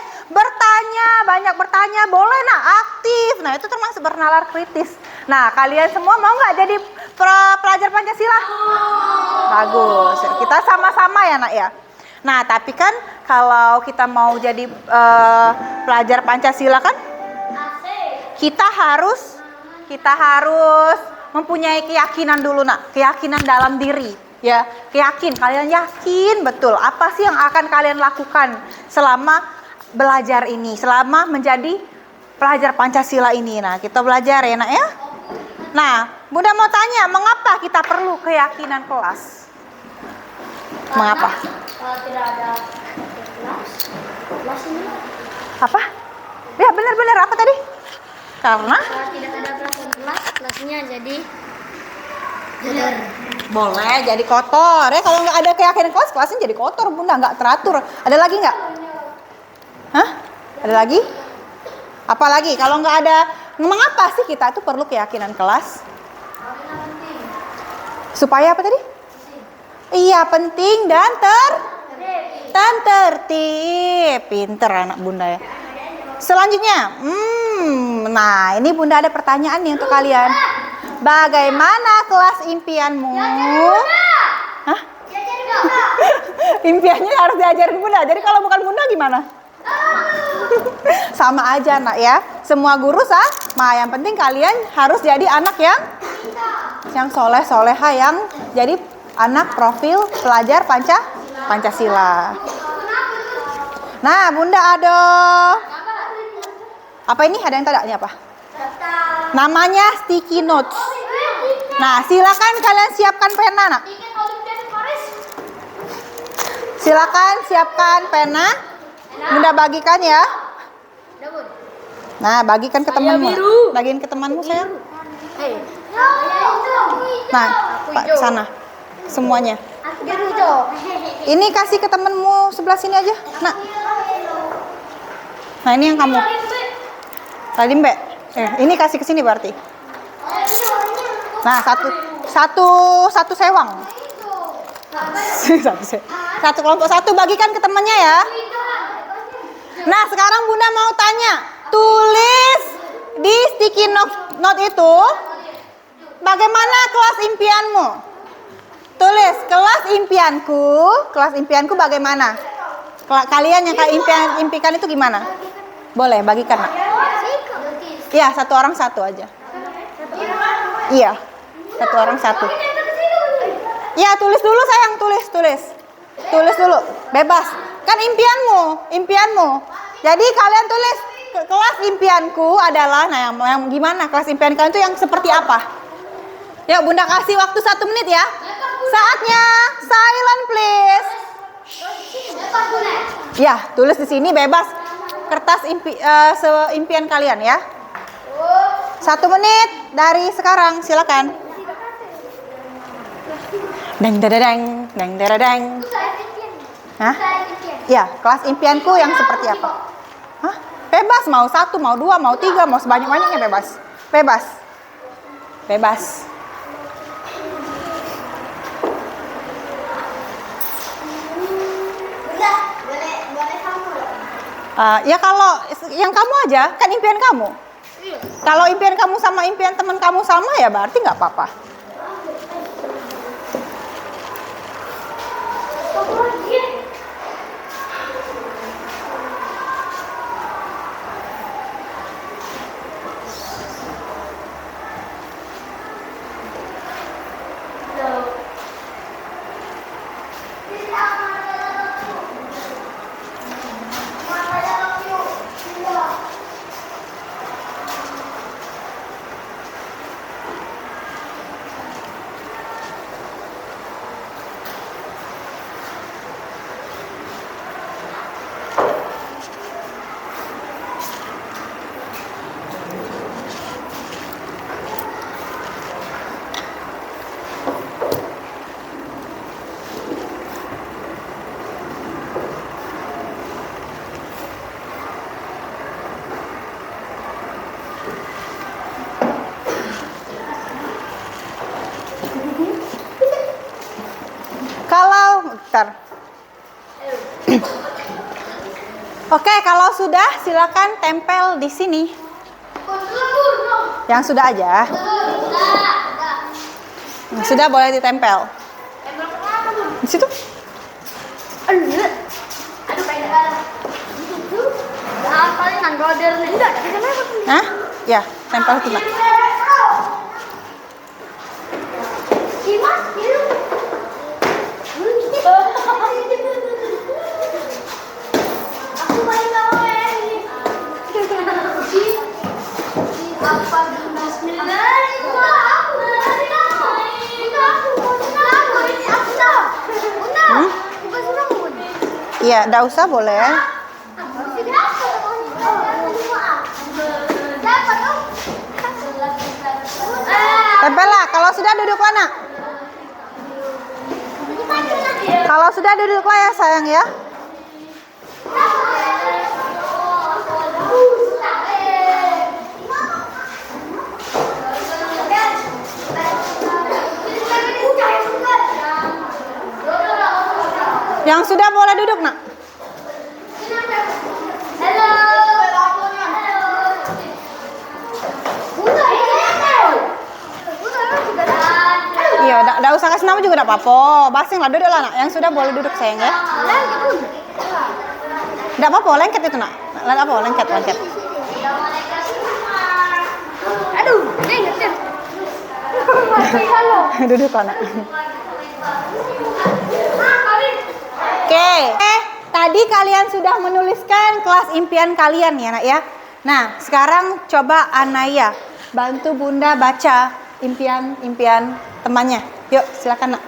banyak bertanya, boleh nak aktif. Nah itu termasuk bernalar kritis. Nah kalian semua mau nggak jadi pelajar Pancasila? Bagus, kita sama-sama ya nak ya. Nah tapi kan kalau kita mau jadi pelajar Pancasila kan kita harus mempunyai keyakinan dulu nak, keyakinan dalam diri ya, kalian yakin betul apa sih yang akan kalian lakukan selama belajar ini, selama menjadi pelajar Pancasila ini. Nah kita belajar ya nak ya. Nah Bunda mau tanya, mengapa kita perlu keyakinan kelas? Mengapa? Kalau tidak ada kelas ini. Apa? Ya benar-benar apa tadi? Karena Kalau tidak ada kelasnya jadi boleh jadi kotor ya. Kalau nggak ada keyakinan kelas, kelasnya jadi kotor Bunda, nggak teratur. Ada lagi nggak? Hah? Ada lagi? Apa lagi? Kalau nggak ada, mengapa sih kita itu perlu keyakinan kelas? Supaya apa tadi? Iya penting dan tertib. Pinter anak Bunda ya. Selanjutnya, nah ini Bunda ada pertanyaan nih untuk kalian. Bagaimana kelas impianmu? Hah? Impiannya harus diajarin Bunda. Jadi kalau bukan Bunda gimana? Sama aja nak ya. Semua guru sama. Yang penting kalian harus jadi anak yang soleh-soleha, yang jadi anak profil pelajar Pancasila. Nah Bunda ada apa ini? Ada yang tahu ini apa? Namanya sticky notes. Nah, silakan kalian siapkan pena, nak. Silakan siapkan pena. Bunda bagikan ya. Nah, bagikan ke temanmu. Bagiin ke temanmu, sayang. Nah, Pak, sana. Semuanya. Ini kasih ke temenmu sebelah sini aja. Nah, ini yang kamu. Tadi Mbak. Ini kasih ke sini berarti. Nah, satu sewang. Satu kelompok satu bagikan ke temannya ya. Nah, sekarang Bunda mau tanya, tulis di sticky note itu bagaimana kelas impianmu? Tulis kelas impianku bagaimana? Kalian yang impikan itu gimana? Boleh bagikan, Nak? Iya, satu orang satu aja. Iya, satu orang satu. Iya, tulis dulu sayang, tulis dulu, bebas. Kan impianmu. Jadi kalian tulis kelas impianku adalah, nah yang gimana kelas impian kalian itu yang seperti apa? Yuk Bunda kasih waktu 1 menit ya. Saatnya silent please. Ya, tulis di sini bebas. Kertas impian kalian ya. 1 menit dari sekarang, silakan. Deng dadadeng, deng dadadeng. Hah? Ya, kelas impianku yang seperti apa? Hah? Bebas, mau 1, mau 2, mau 3, mau sebanyak-banyaknya bebas. Bebas. Ya kalau yang kamu aja, kan impian kamu. Kalau impian kamu sama impian teman kamu sama ya berarti nggak apa-apa. Oke, kalau sudah silakan tempel di sini. Yang sudah aja. Yang sudah boleh ditempel. Di situ. Hah? Ya, tempel itu, Mbak. Iya, enggak usah boleh. Tempellah, kalau sudah duduklah, Nak. Kalau sudah duduklah ya, sayang ya. Yang sudah boleh duduk, Nak. Iya, enggak usah kasih nama juga enggak apa-apa. Basing lah, duduk lah, Nak. Yang sudah boleh duduk, sayang ya. Enggak apa-apa, lengket itu, Nak. Lengket. Aduh, lengket. Duduk lah, Nak. Oke, tadi kalian sudah menuliskan kelas impian kalian ya, Nak ya. Nah, sekarang coba Anaya bantu Bunda baca impian temannya. Yuk, silakan, Nak.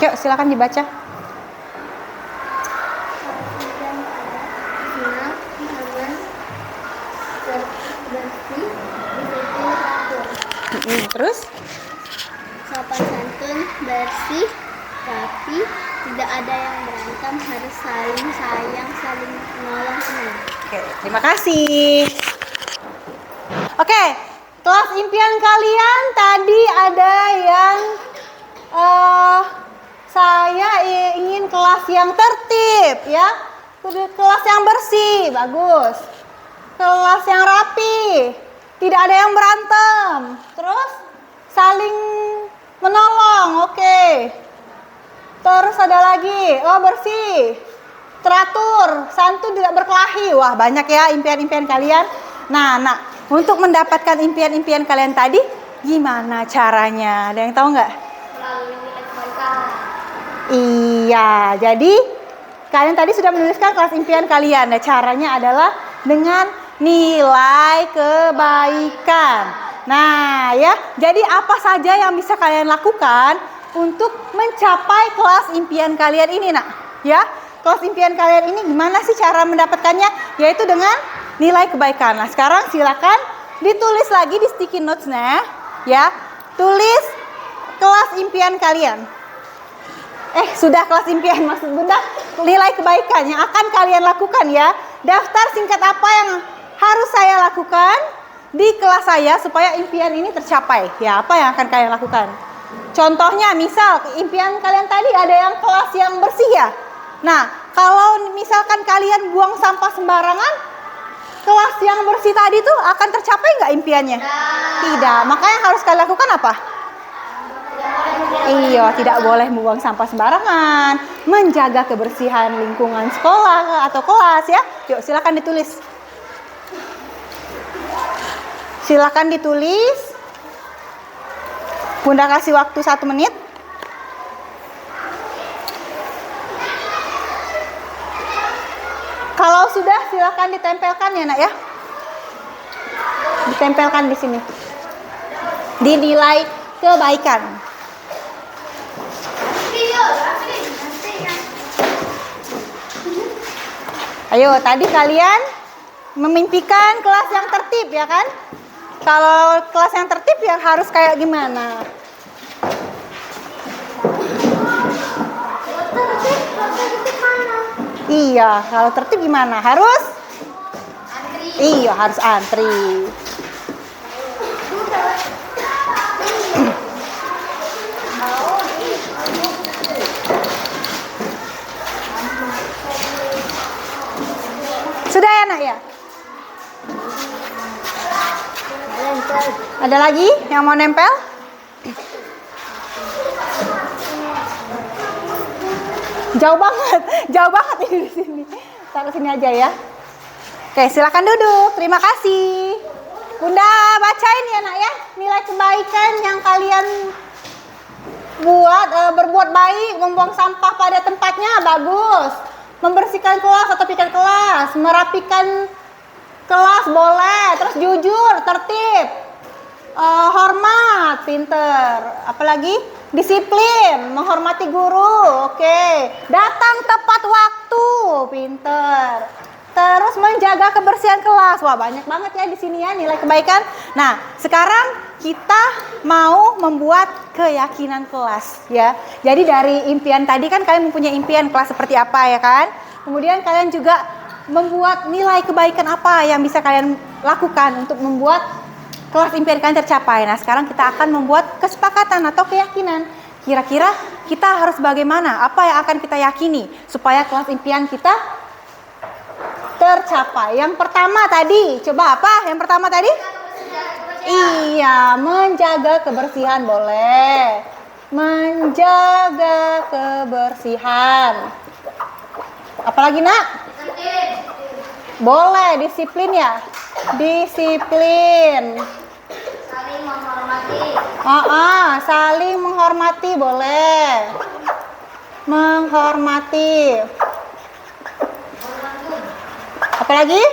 Yuk, silakan dibaca. Terus? Sopan santun, bersih, rapi, tidak ada yang berantem, harus saling sayang, saling menolong semua. Oke, terima kasih. Oke, kelas impian kalian tadi ada yang saya ingin kelas yang tertib ya, kelas yang bersih, bagus, kelas yang rapi, tidak ada yang berantem, terus saling menolong, oke. Terus ada lagi, bersih, teratur, santun, tidak berkelahi. Wah, banyak ya impian-impian kalian. Nah, untuk mendapatkan impian-impian kalian tadi, gimana caranya? Ada yang tahu nggak? Melalui nilai kebaikan. Iya, jadi kalian tadi sudah menuliskan kelas impian kalian. Nah, caranya adalah dengan nilai kebaikan. Nah, ya, jadi apa saja yang bisa kalian lakukan untuk mencapai kelas impian kalian ini, nak? Ya, kelas impian kalian ini gimana sih cara mendapatkannya? Yaitu dengan nilai kebaikan. Nah, sekarang silakan ditulis lagi di sticky notes-nya, ya. Tulis kelas impian kalian. Sudah kelas impian, maksud Bunda nilai kebaikan yang akan kalian lakukan ya. Daftar singkat apa yang harus saya lakukan di kelas saya supaya impian ini tercapai. Ya, apa yang akan kalian lakukan? Contohnya, misal impian kalian tadi ada yang kelas yang bersih ya. Nah, kalau misalkan kalian buang sampah sembarangan, kelas yang bersih tadi tuh akan tercapai nggak impiannya? Tidak. Maka yang harus kalian lakukan apa? Iya, tidak boleh membuang sampah sembarangan, menjaga kebersihan lingkungan sekolah atau kelas ya. Yuk, silakan ditulis. Silakan ditulis. Bunda kasih waktu 1 menit. Kalau sudah, silakan ditempelkan ya, nak ya. Ditempelkan di sini. Di nilai kebaikan. Ayo, tadi kalian memimpikan kelas yang tertib ya kan? Kalau kelas yang tertib ya harus kayak gimana? Iya, kalau tertib gimana? Harus? Antri. Iya, harus antri. Sudah ya, nak ya? Ada lagi yang mau nempel? Jauh banget ini di sini. Taruh sini aja ya. Oke, silakan duduk. Terima kasih. Bunda bacain ya, nak ya, nilai kebaikan yang kalian buat. Berbuat baik, membuang sampah pada tempatnya, bagus. Membersihkan kelas atau piket kelas, merapikan kelas boleh, terus jujur, tertib, hormat, pinter, apalagi disiplin, menghormati guru, oke, datang tepat waktu, pinter, terus menjaga kebersihan kelas. Wah, banyak banget ya di sini ya nilai kebaikan. Nah, sekarang kita mau membuat keyakinan kelas ya. Jadi dari impian tadi kan kalian mempunyai impian kelas seperti apa ya kan? Kemudian kalian juga membuat nilai kebaikan apa yang bisa kalian lakukan untuk membuat kelas impian kalian tercapai. Nah, sekarang kita akan membuat kesepakatan atau keyakinan. Kira-kira kita harus bagaimana? Apa yang akan kita yakini supaya kelas impian kita tercapai? Yang pertama tadi, coba apa? Yang pertama tadi? Iya, menjaga kebersihan boleh. Menjaga kebersihan. Apalagi, nak? Boleh, disiplin ya. Disiplin. Saling menghormati. Saling menghormati boleh. Menghormati. Apalagi?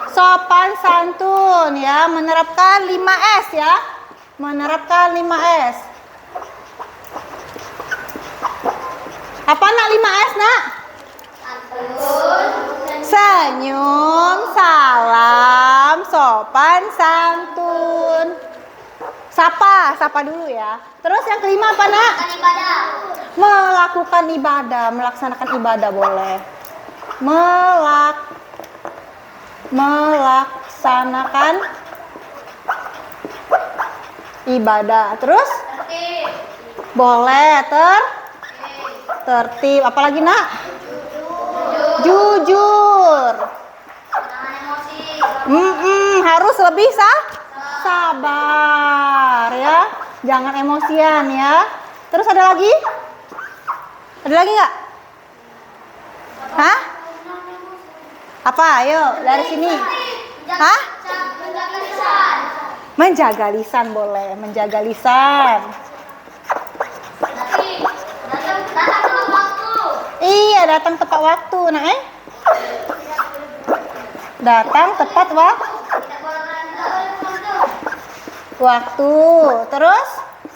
Sopan santun ya, menerapkan 5S ya. Menerapkan 5S. Apa nak 5S nak? Senyum, salam, sopan, santun. Sapa dulu ya. Terus yang kelima apa nak? Melakukan ibadah, melaksanakan ibadah boleh. Melaksanakan ibadah. Terus? Boleh tertib. Apalagi nak? Jujur. Harus lebih sabar ya. Jangan emosian ya. Terus ada lagi? Ada lagi nggak? Hah? Apa? Ayo dari sini. Hah? Menjaga lisan boleh. Menjaga lisan. Iya, datang tepat waktu, nah datang tepat waktu. Terus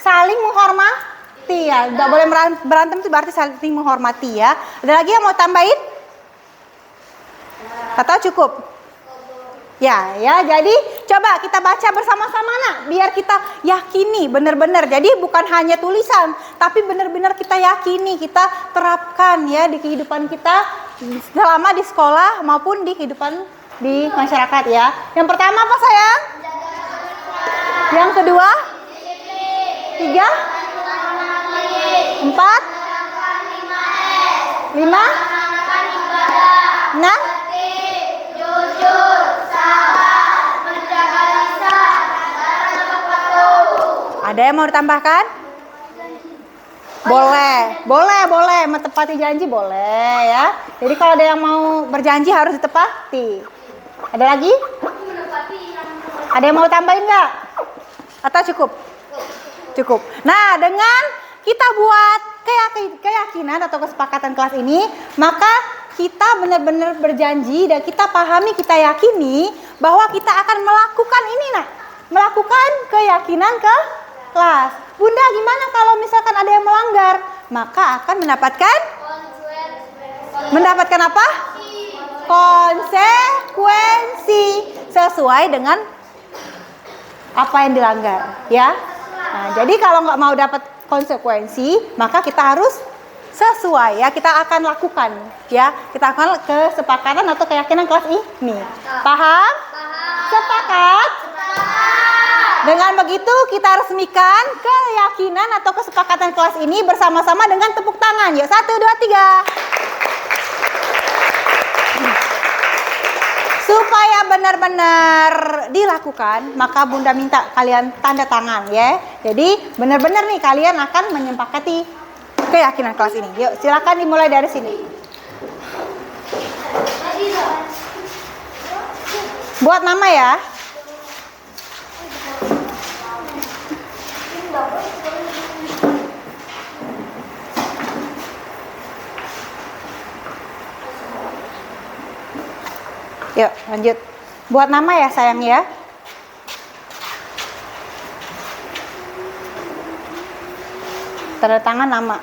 saling menghormati ya. Nggak boleh berantem itu berarti saling menghormati ya. Ada lagi yang mau tambahin? Atau cukup? Ya, jadi coba kita baca bersama-sama nak, biar kita yakini benar-benar. Jadi bukan hanya tulisan, tapi benar-benar kita yakini, kita terapkan ya di kehidupan kita selama di sekolah maupun di kehidupan di masyarakat ya. Yang pertama apa sayang? Yang kedua? 3? 4? 5? 6? Ada yang mau ditambahkan? Boleh. Menepati janji boleh ya. Jadi kalau ada yang mau berjanji harus ditepati. Ada lagi? Ada yang mau tambahin nggak? Atau cukup? Cukup. Nah, dengan kita buat keyakinan atau kesepakatan kelas ini, maka kita benar-benar berjanji dan kita pahami, kita yakini bahwa kita akan melakukan ini nak. Melakukan keyakinan ke kelas. Bunda, gimana kalau misalkan ada yang melanggar? Maka akan mendapatkan apa? Konsekuensi sesuai dengan apa yang dilanggar, ya. Nah, jadi kalau nggak mau dapat konsekuensi, maka kita harus sesuai ya. Kita akan lakukan, ya. Kita akan kesepakatan atau keyakinan kelas ini. Paham? Sepakat? Dengan begitu kita resmikan keyakinan atau kesepakatan kelas ini bersama-sama dengan tepuk tangan. Yuk 1, 2, 3. Supaya benar-benar dilakukan, maka Bunda minta kalian tanda tangan ya. Jadi benar-benar nih kalian akan menyepakati keyakinan kelas ini. Yuk silakan dimulai dari sini. Buat nama ya. Yuk lanjut. Buat nama ya sayang ya. Tanda tangan nama.